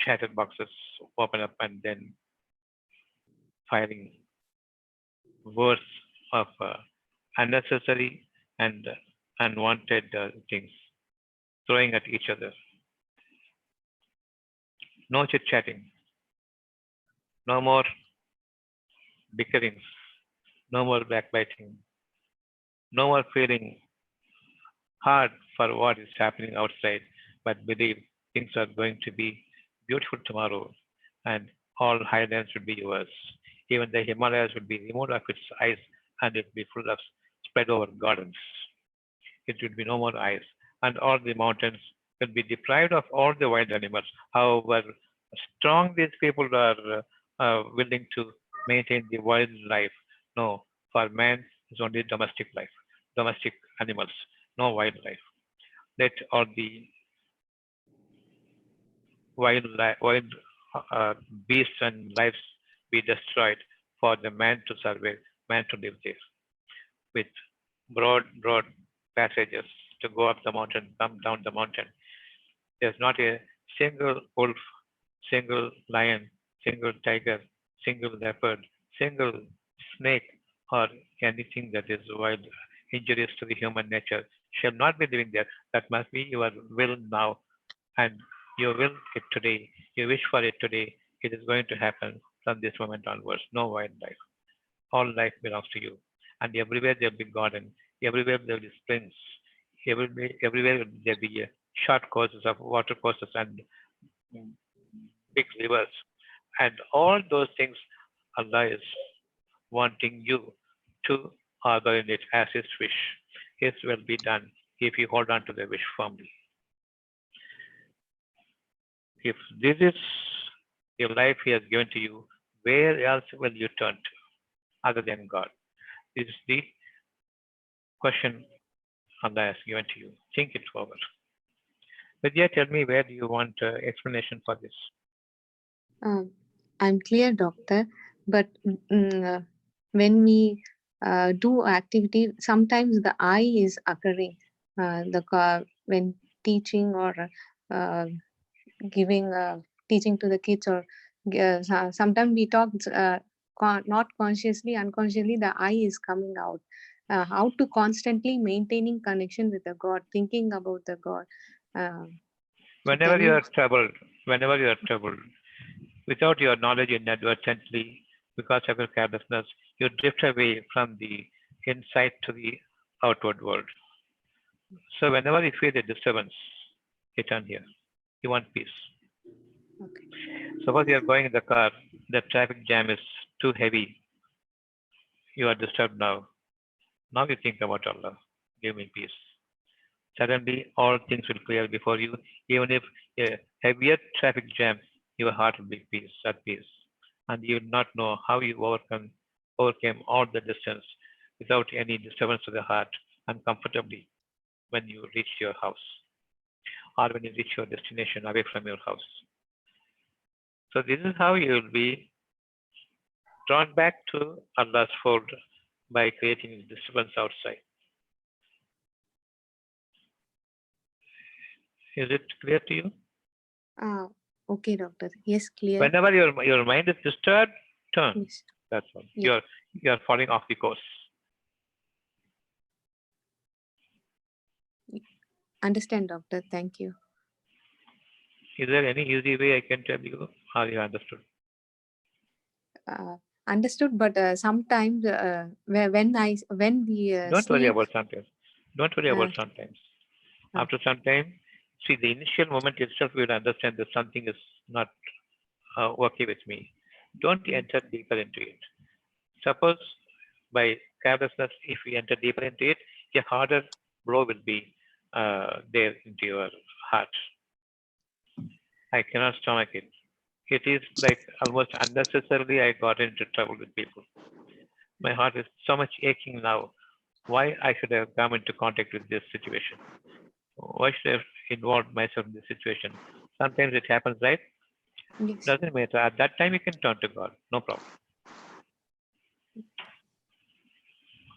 chatted boxes open up and then firing words of unnecessary and unwanted things, throwing at each other. No chit chatting, no more bickerings, no more backbiting, no more feeling hard for what is happening outside, but believe things are going to be beautiful tomorrow and all highlands will be yours. Even the Himalayas will be removed of its ice and it will be full of spread over gardens. It will be no more ice, and all the mountains will be deprived of all the wild animals. However strong these people are willing to maintain the wildlife. No, for man is only domestic life, domestic animals, no wildlife. Let all the wild beasts and lives be destroyed for the man to survive, man to live there with broad passages to go up the mountain, come down the mountain. There's not a single wolf, single lion, single tiger, single leopard, single snake, or anything that is wild, injurious to the human nature shall not be living there. That must be your will now. And you will it today. You wish for it today. It is going to happen from this moment onwards. No wildlife. All life belongs to you. And everywhere there will be garden. Everywhere there will be springs. Everywhere there will be short courses of water courses and big rivers. And all those things Allah is wanting you to harbor in it as His wish. His will be done if you hold on to the wish firmly. If this is the life He has given to you, where else will you turn to other than God? This is the question Allah has given to you. Think it over. Vidya, tell me, where do you want explanation for this? I'm clear, doctor. But when we do activity, sometimes the eye is occurring. When teaching or giving teaching to the kids, or sometimes we talk not consciously, unconsciously the I is coming out. How to constantly maintaining connection with the God, thinking about the God. So Whenever can you you? are troubled, without your knowledge inadvertently, because of your carelessness, you drift away from the inside to the outward world. So whenever you feel a disturbance, you turn here. You want peace. Okay. Suppose you are going in the car, the traffic jam is too heavy. You are disturbed now. Now you think about Allah. Give me peace. Suddenly, all things will clear before you. Even if a heavier traffic jam, your heart will be at peace. And you will not know how you overcame all the distance without any disturbance to the heart and comfortably when you reach your house or when you reach your destination away from your house. So this is how you will be drawn back to Allah's fold by creating disturbance outside. Is it clear to you? Okay, doctor. Yes, clear. Whenever your mind is disturbed, turn. Yes. That's all. Yes. You're falling off the course. Understand, doctor. Thank you. Is there any easy way I can tell you? Or you understood? Understood, but sometimes when we Don't worry sleep, about sometimes. Don't worry about sometimes. After some time, see the initial moment itself, you will understand that something is not okay with me. Don't enter deeper into it. Suppose by carelessness, if we enter deeper into it, a harder blow will be there into your heart. I cannot stomach it. It is like almost unnecessarily I got into trouble with people. My heart is so much aching now. Why I should have come into contact with this situation? Why should I have involved myself in this situation? Sometimes it happens, right? yes, Doesn't matter. At that time, you can turn to God. No problem.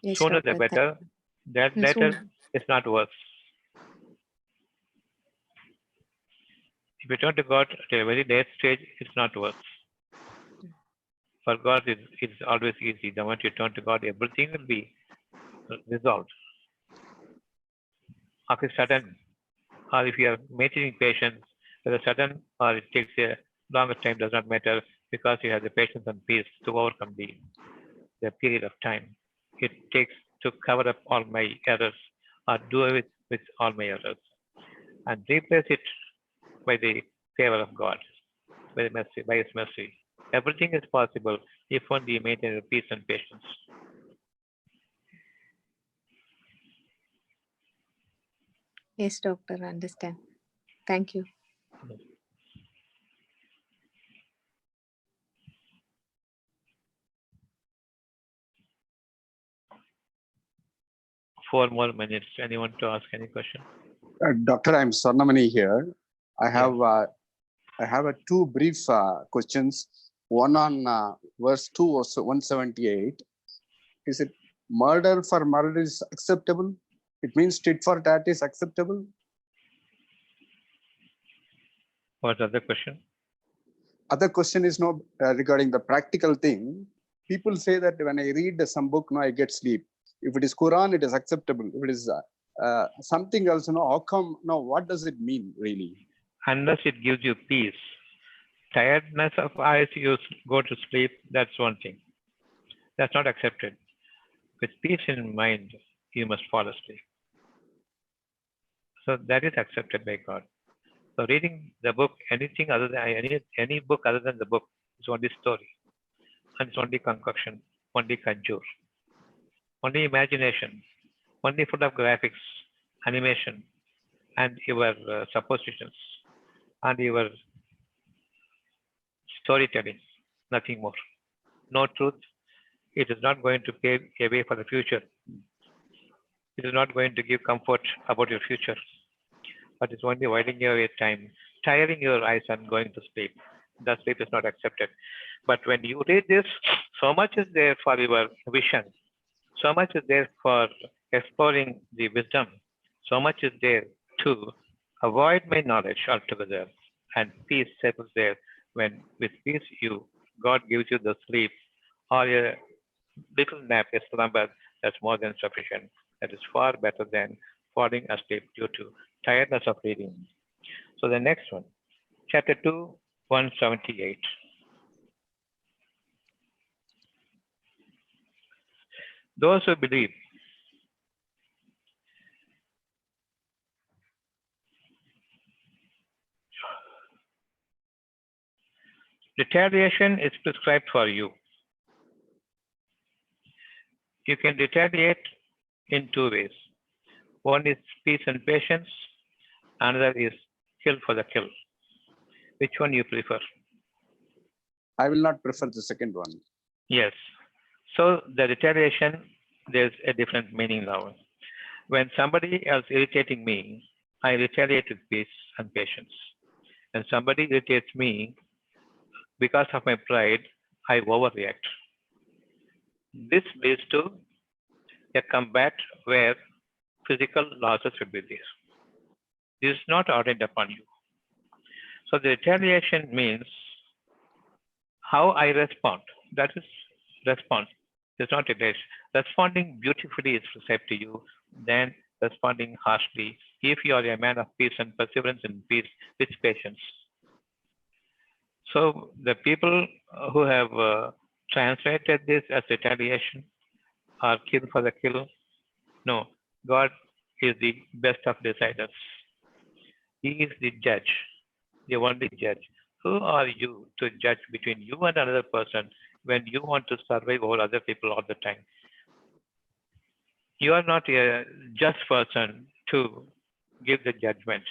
yes, Sooner the doctor. better. That Yes, later is not worse. If you turn to God at a very late stage, it's not worse. For God, it's always easy. The moment you turn to God, everything will be resolved. Of a sudden, or if you are maintaining patience, whether sudden or it takes a longer time does not matter because you have the patience and peace to overcome the period of time it takes to cover up all my errors or do away with all my errors and replace it by the favor of God, by His mercy. Everything is possible if only you maintain your peace and patience. yes, doctor. Understand. Thank you. Four more minutes. Anyone to ask any question? Doctor, I'm Swarnamani here. I have Yeah. I have two brief questions. One on verse 2 or 178. Is it murder for murder is acceptable? It means tit for tat is acceptable? What's the other question? Other question is no regarding the practical thing. People say that when I read some book, no, I get sleep. If it is Quran, it is acceptable. If it is something else, how come? No, what does it mean really? Unless it gives you peace. Tiredness of eyes, you go to sleep, that's one thing. That's not accepted. With peace in mind, you must fall asleep. So that is accepted by God. So reading the book, anything other than any book other than the book is only story. And it's only concoction, only conjure, only imagination, only full of graphics, animation, and your suppositions, and your storytelling, nothing more. No truth. It is not going to pave a way for the future. It is not going to give comfort about your future, but it's only whiling away time, tiring your eyes and going to sleep. The sleep is not accepted. But when you read this, so much is there for your vision, so much is there for exploring the wisdom, so much is there to avoid my knowledge altogether. and peace settles there. When with peace God gives you the sleep or a little nap, a slumber, that's more than sufficient. That is far better than falling asleep due to tiredness of reading. So the next one, chapter 2, 178. Those who believe retaliation is prescribed for you. You can retaliate in two ways. One is peace and patience, another is kill for the kill. Which one you prefer? I will not prefer the second one. Yes. So the retaliation, there's a different meaning now. When somebody else irritating me, I retaliate with peace and patience. When somebody irritates me, because of my pride, I overreact. This leads to a combat where physical losses will be there. This is not ordained upon you. So the retaliation means how I respond. That is response. It's not retaliation. Responding beautifully is prescribed to you, then responding harshly if you are a man of peace and perseverance in peace with patience. So the people who have translated this as retaliation or kill for the kill, no, God is the best of deciders. He is the judge, the only judge. Who are you to judge between you and another person when you want to survive over other people all the time? You are not a just person to give the judgment.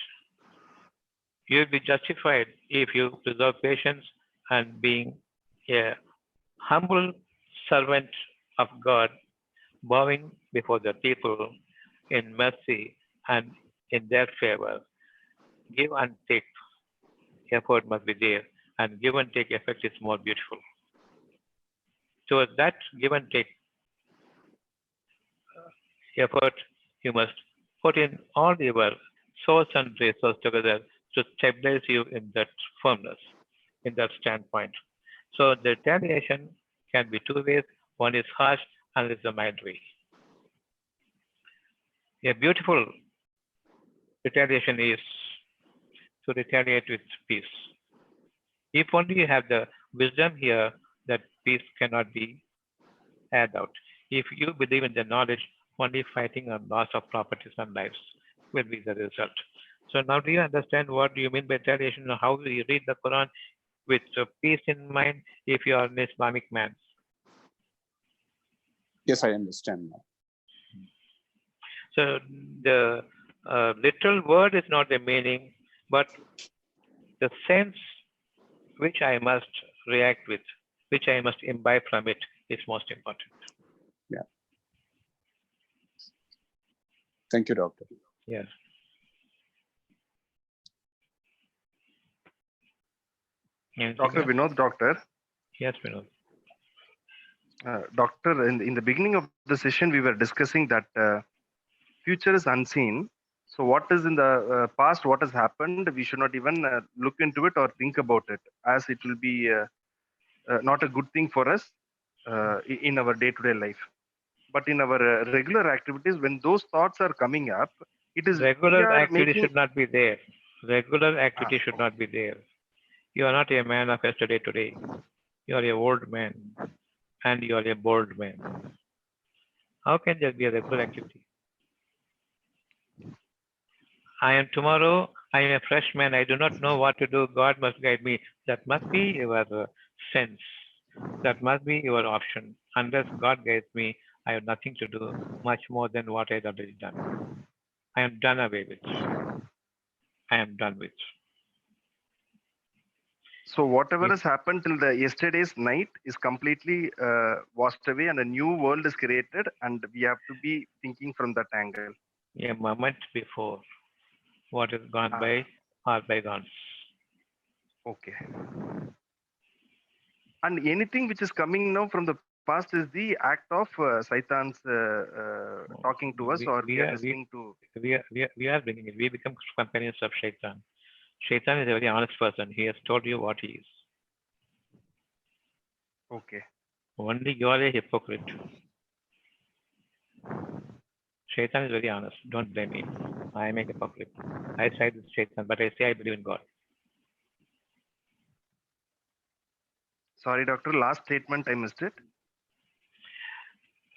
You will be justified if you preserve patience and being a humble servant of God, bowing before the people in mercy and in their favor. Give and take effort must be there, and give and take effect is more beautiful. So that give and take effort, you must put in all your source and resource together to stabilize you in that firmness, in that standpoint. So the retaliation can be two ways. One is harsh, and is the mild way. A beautiful retaliation is to retaliate with peace. If only you have the wisdom here that peace cannot be had out. If you believe in the knowledge, only fighting and loss of properties and lives will be the result. So now do you understand what do you mean by retaliation and how do you read the Quran with peace in mind if you are an Islamic man? Yes, I understand now. So the literal word is not the meaning, but the sense which I must react with, which I must imbibe from it is most important. Yeah. Thank you, Doctor. Yes. Dr. Vinod, doctor. Yes, Vinod. Doctor, in the beginning of the session, we were discussing that future is unseen. So what is in the past, what has happened, we should not even look into it or think about it, as it will be not a good thing for us in our day-to-day life. But in our regular activities, when those thoughts are coming up, it is regular activity should not be there. Regular activity should not be there. You are not a man of yesterday today. You are a old man and you are a bold man. How can there be a regular activity? I am tomorrow, I am a fresh man, I do not know what to do, God must guide me. That must be your sense. That must be your option. Unless God guides me, I have nothing to do much more than what I have already done. I am done away with. I am done with. So whatever has happened till the yesterday's night is completely washed away and a new world is created, and we have to be thinking from that angle. A moment before. What is gone by are bygones. Okay. And anything which is coming now from the past is the act of Saitan's talking to us, or we are listening to. We are bringing it. We become companions of Shaitan. Shaitan is a very honest person. He has told you what he is. Okay. Only you are a hypocrite. Shaitan is very honest. Don't blame him. I am a hypocrite. I side with Shaitan, but I say I believe in God. Sorry, doctor. Last statement, I missed it.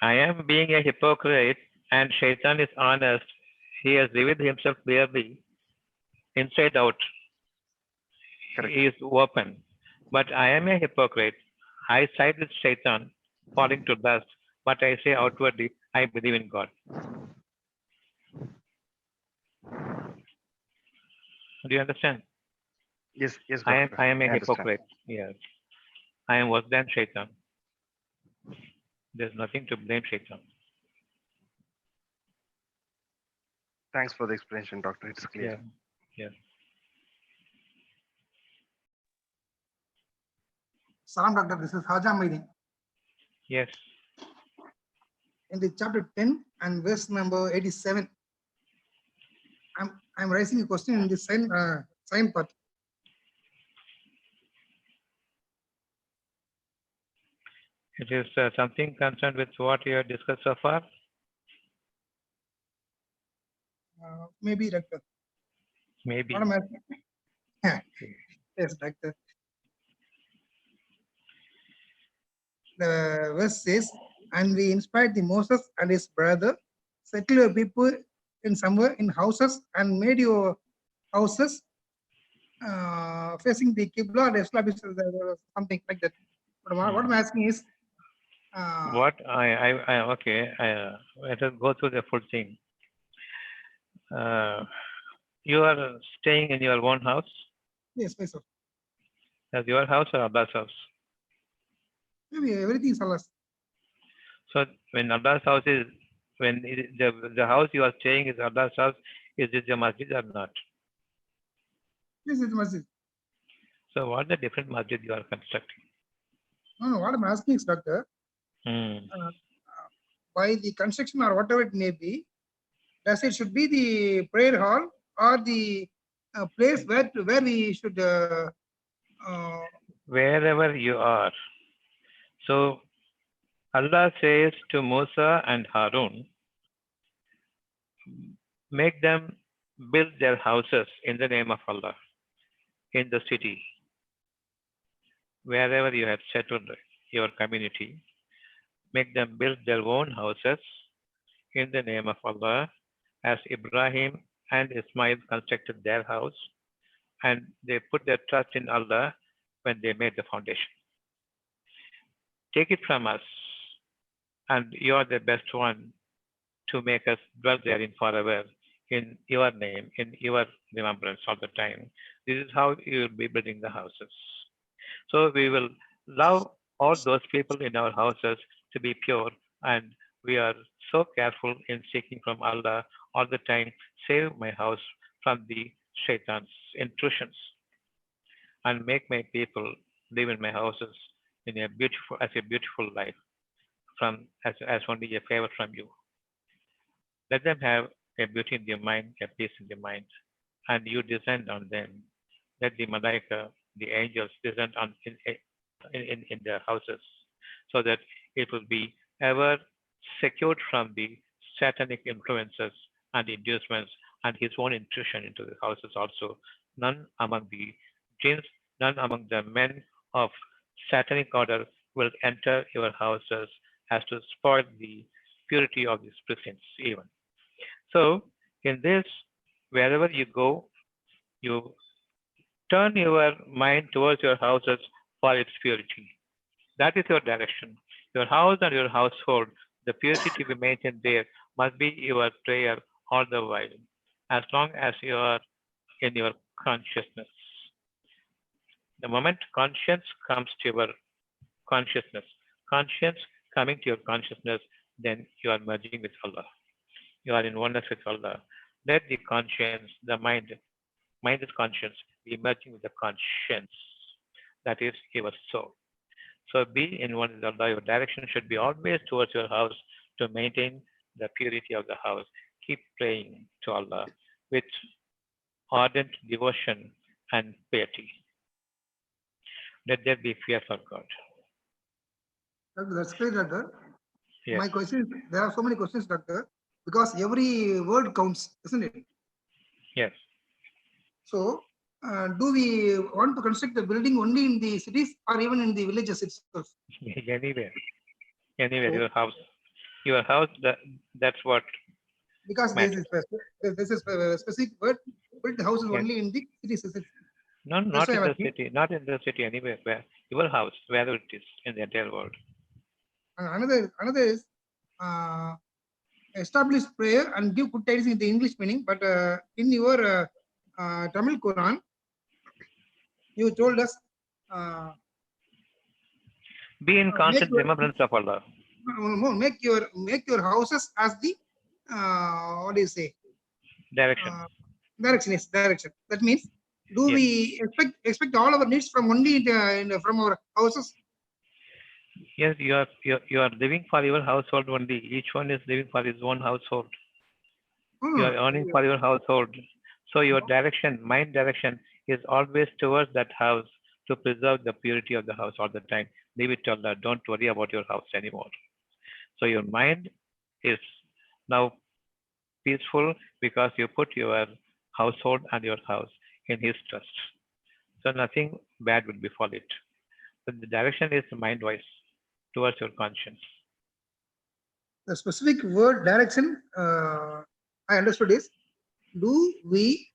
I am being a hypocrite, and Shaitan is honest. He has revealed himself clearly, inside out. Correct. He is open. But I am a hypocrite. I side with Shaitan, falling to dust, but I say outwardly, I believe in God. Do you understand? Yes, yes, I doctor. am a I understand. hypocrite. Yes. I am worse than Shaitan. There's nothing to blame Shaitan. Thanks for the explanation, doctor. It's clear. Yeah. Yeah. Salam, doctor. This is Haja Maidin. Yes. In the chapter 10 and verse number 87, I'm raising a question in the sign part. It is something concerned with what you have discussed so far. Maybe, doctor. Maybe. What am I? Yes, doctor. The verse says, and we inspired the Moses and his brother, settle your people in somewhere in houses and made your houses facing the Qibla or established something like that. What I'm asking is, What okay. Let us go through the full thing. You are staying in your own house. yes, sir. As your house or Allah's house? Maybe everything is Allah's. So when Allah's house is, when the house you are staying is Allah's house, is it your masjid or not? Yes, it's masjid. So what the different masjid you are constructing? No, what I'm asking is, doctor, by the construction or whatever it may be, does it should be the prayer hall or the place where we should Wherever you are. So Allah says to Musa and Harun, make them build their houses in the name of Allah in the city. Wherever you have settled your community, make them build their own houses in the name of Allah, as Ibrahim and Ismail constructed their house, and they put their trust in Allah when they made the foundation. Take it from us, and you are the best one to make us dwell therein forever in your name, in your remembrance all the time. This is how you will be building the houses. So we will love all those people in our houses to be pure, and we are so careful in seeking from Allah all the time, save my house from the shaitan's intrusions, and make my people live in my houses in a beautiful life, from as only a favor from you. Let them have a beauty in their mind, a peace in their mind, and you descend on them. Let the malaika, the angels, descend on in their houses, so that it will be ever secured from the satanic influences and inducements and his own intrusion into the houses also. None among the jinns, none among the men of satanic order will enter your houses as to spoil the purity of these precincts even. So in this, wherever you go, you turn your mind towards your houses for its purity. That is your direction. Your house and your household, the purity to be maintained there must be your prayer all the while, as long as you are in your consciousness. The moment conscience comes to your consciousness, conscience coming to your consciousness, then you are merging with Allah. You are in oneness with Allah. Let the conscience, the mind is conscience, be merging with the conscience. That is your soul. So be in one with Allah. Your direction should be always towards your house to maintain the purity of the house. Keep praying to Allah with ardent devotion and piety. Let there be fear for God. That's great, Doctor. Yes. My question is, there are so many questions, Doctor, because every word counts, isn't it? Yes. So, do we want to construct the building only in the cities or even in the villages itself? Anywhere. Anywhere. So, Your house. That's what because matters. this is a specific word, build the houses Yes. only in the cities. No, That's not why I in was the asking. city. Not in the city. Anywhere. Where your house, wherever it is in the entire world. And another is establish prayer and give good tidings in the English meaning. But in your Tamil Quran, you told us Be in make constant your remembrance of Allah. make your houses as the what do you say? Direction. Direction is direction. That means, do Yes. we expect all our needs from only from our houses? Yes, you are living for your household only. Each one is living for his own household. You are earning for your household. So your direction, mind direction, is always towards that house to preserve the purity of the house all the time. Leave it to Allah. Don't worry about your house anymore. So your mind is now peaceful because you put your household and your house in His trust. So nothing bad will befall it. But the direction is mind-wise towards your conscience. The specific word direction I understood is, do we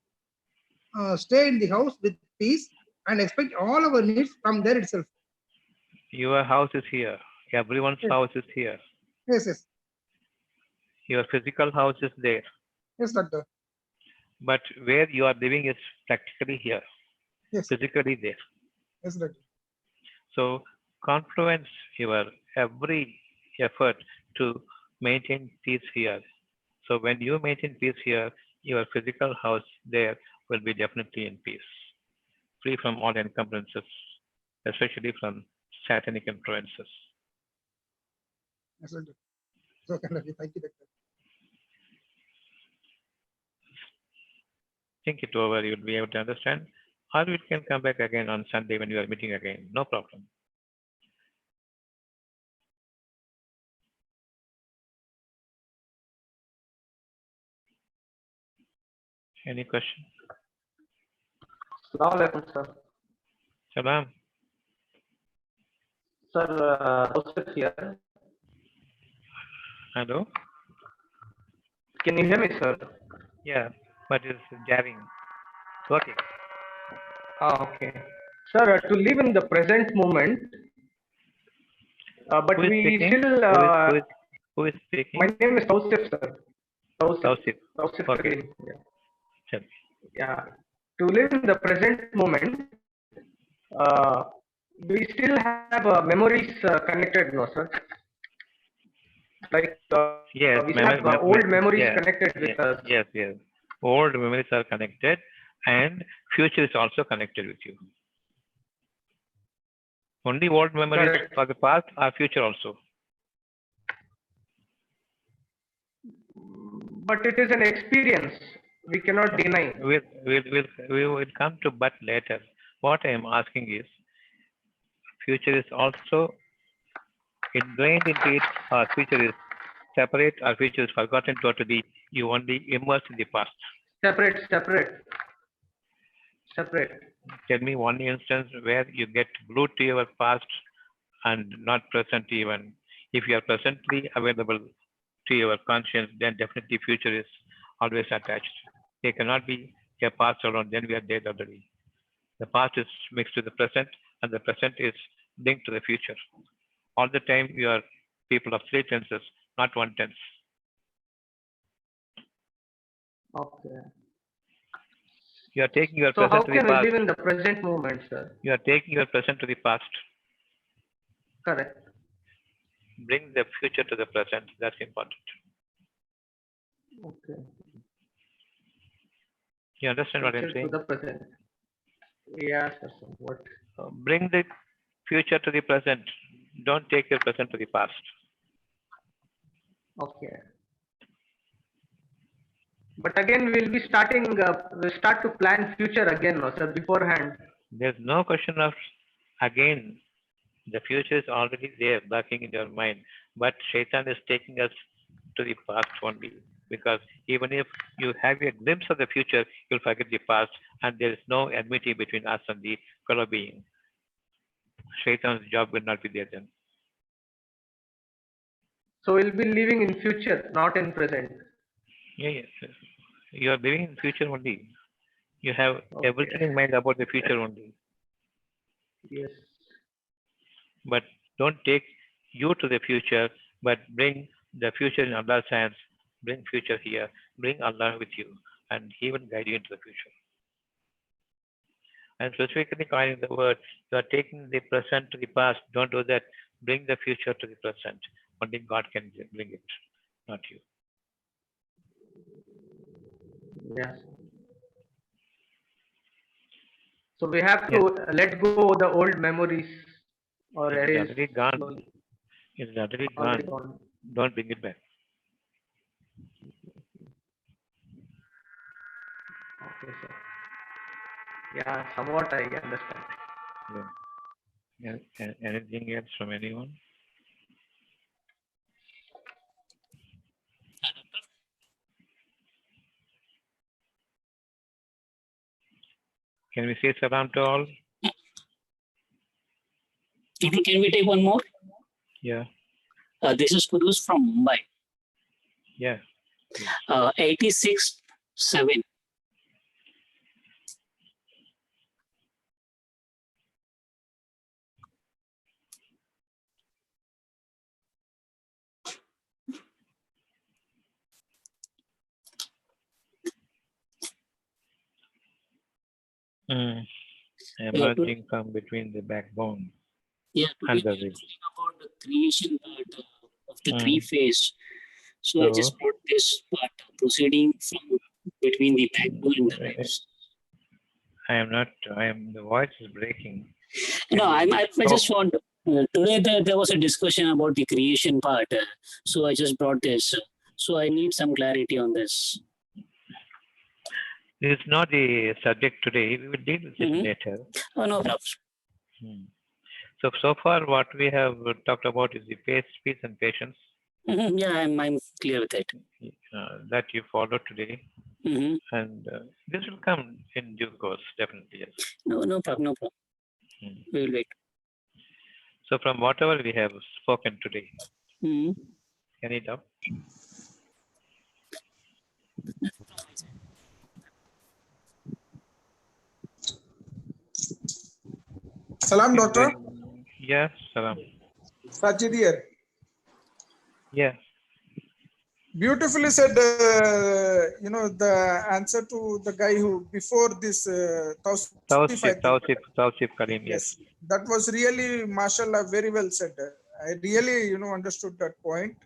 stay in the house with peace and expect all our needs from there itself? Your house is here. Everyone's Yes, house is here. yes. Your physical house is there. Yes, Doctor. But where you are living is practically here, Yes, physically there. yes, Doctor. So confluence your every effort to maintain peace here. So when you maintain peace here, your physical house there will be definitely in peace, free from all encumbrances, especially from satanic influences. Yes, Doctor. So, thank you, Doctor. Think it over, you'll be able to understand. Or we can come back again on Sunday when you are meeting again. No problem. Any question? Assalamualaikum, sir. Salam. Sir, Joseph here. Hello? Can you hear me, sir? Yeah, but it's jarring. Okay. Okay. Sir, to live in the present moment, but Who is we speaking? still. Who is speaking? My name is Joseph, sir. Tausif. Joseph. Okay. Karim. Yeah. Sure. Yeah. To live in the present moment, uh, we still have memories connected, no, sir? Like Yes, we still have old memories connected with us. Yes. Old memories are connected and future is also connected with you. Only old memories Correct. for the past or future also. But it is an experience. We cannot deny. We will come to but later. What I am asking is, future is also ingrained into it, or future is separate, or future is forgotten totally. You only immerse in the past. Separate. Tell me one instance where you get glued to your past and not present even. If you are presently available to your conscience, then definitely future is always attached. There cannot be a past alone, then we are dead already. The past is mixed to the present, and the present is linked to the future. All the time you are people of three tenses, not one tense. Okay. You are taking your So how present to the can we past. live in the present moment, sir? You are taking your present to the past. Correct. Bring the future to the present. That's important. Okay. You understand what I'm Future to saying? the present. Yeah, sir. What? Bring the future to the present. Don't take your present to the past. Okay. But again, we'll start to plan future again, no, sir, beforehand. There's no question of again. The future is already there, lurking in your mind. But Shaitan is taking us to the past only. Because even if you have a glimpse of the future, you'll forget the past, and there is no enmity between us and the fellow being. Shaitan's job will not be there then. So we'll be living in future, not in present. Yes. You are living in future only. You have Okay. everything in mind about the future only. Yes. But don't take you to the future, but bring the future in Allah's hands. Bring future here. Bring Allah with you, and He will guide you into the future. And specifically calling the word, you are taking the present to the past. Don't do that. Bring the future to the present. Only God can bring it, not you. Yes. So we have to let go the old memories or It's erase. already gone. It's already Already gone. gone. Don't bring it back. Okay, sir. Yeah, somewhat I understand. Yeah. Anything else from anyone? Can we say salam to all? Can we take one more? Yeah. This is Kudus from Mumbai. Yeah. 86-7. Emerging from between the backbone Yeah, and today the we are rib. talking about the creation part of the three phase. So I just So, brought this part proceeding from between the backbone and the ribs. the voice is breaking. No, I Oh. just want, today there was a discussion about the creation part. So I just brought this. So I need some clarity on this. This is not the subject today. We will deal with it later. Oh, no problem. So far what we have talked about is the peace and patience. Yeah, I'm clear with it. That you followed today. And this will come in due course, definitely, yes. No problem. We will wait. So from whatever we have spoken today, any doubt? Salam, doctor. Yes, salam. Sajid here. Yeah. Beautifully said, the answer to the guy who before this Tausif Karim, yes. That was really, mashallah, very well said. I really, understood that point.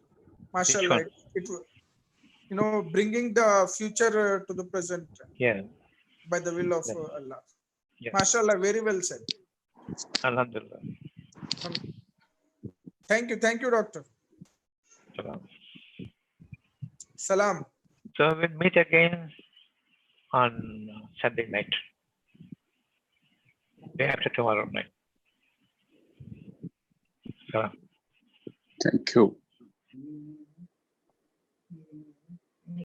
Mashallah, it bringing the future to the present. Yeah. By the will of Allah. Yeah. Mashallah, very well said. Alhamdulillah. Thank you, doctor. Salam. Salam. So we'll meet again on Sunday night. Day after tomorrow night. Salam. Thank you.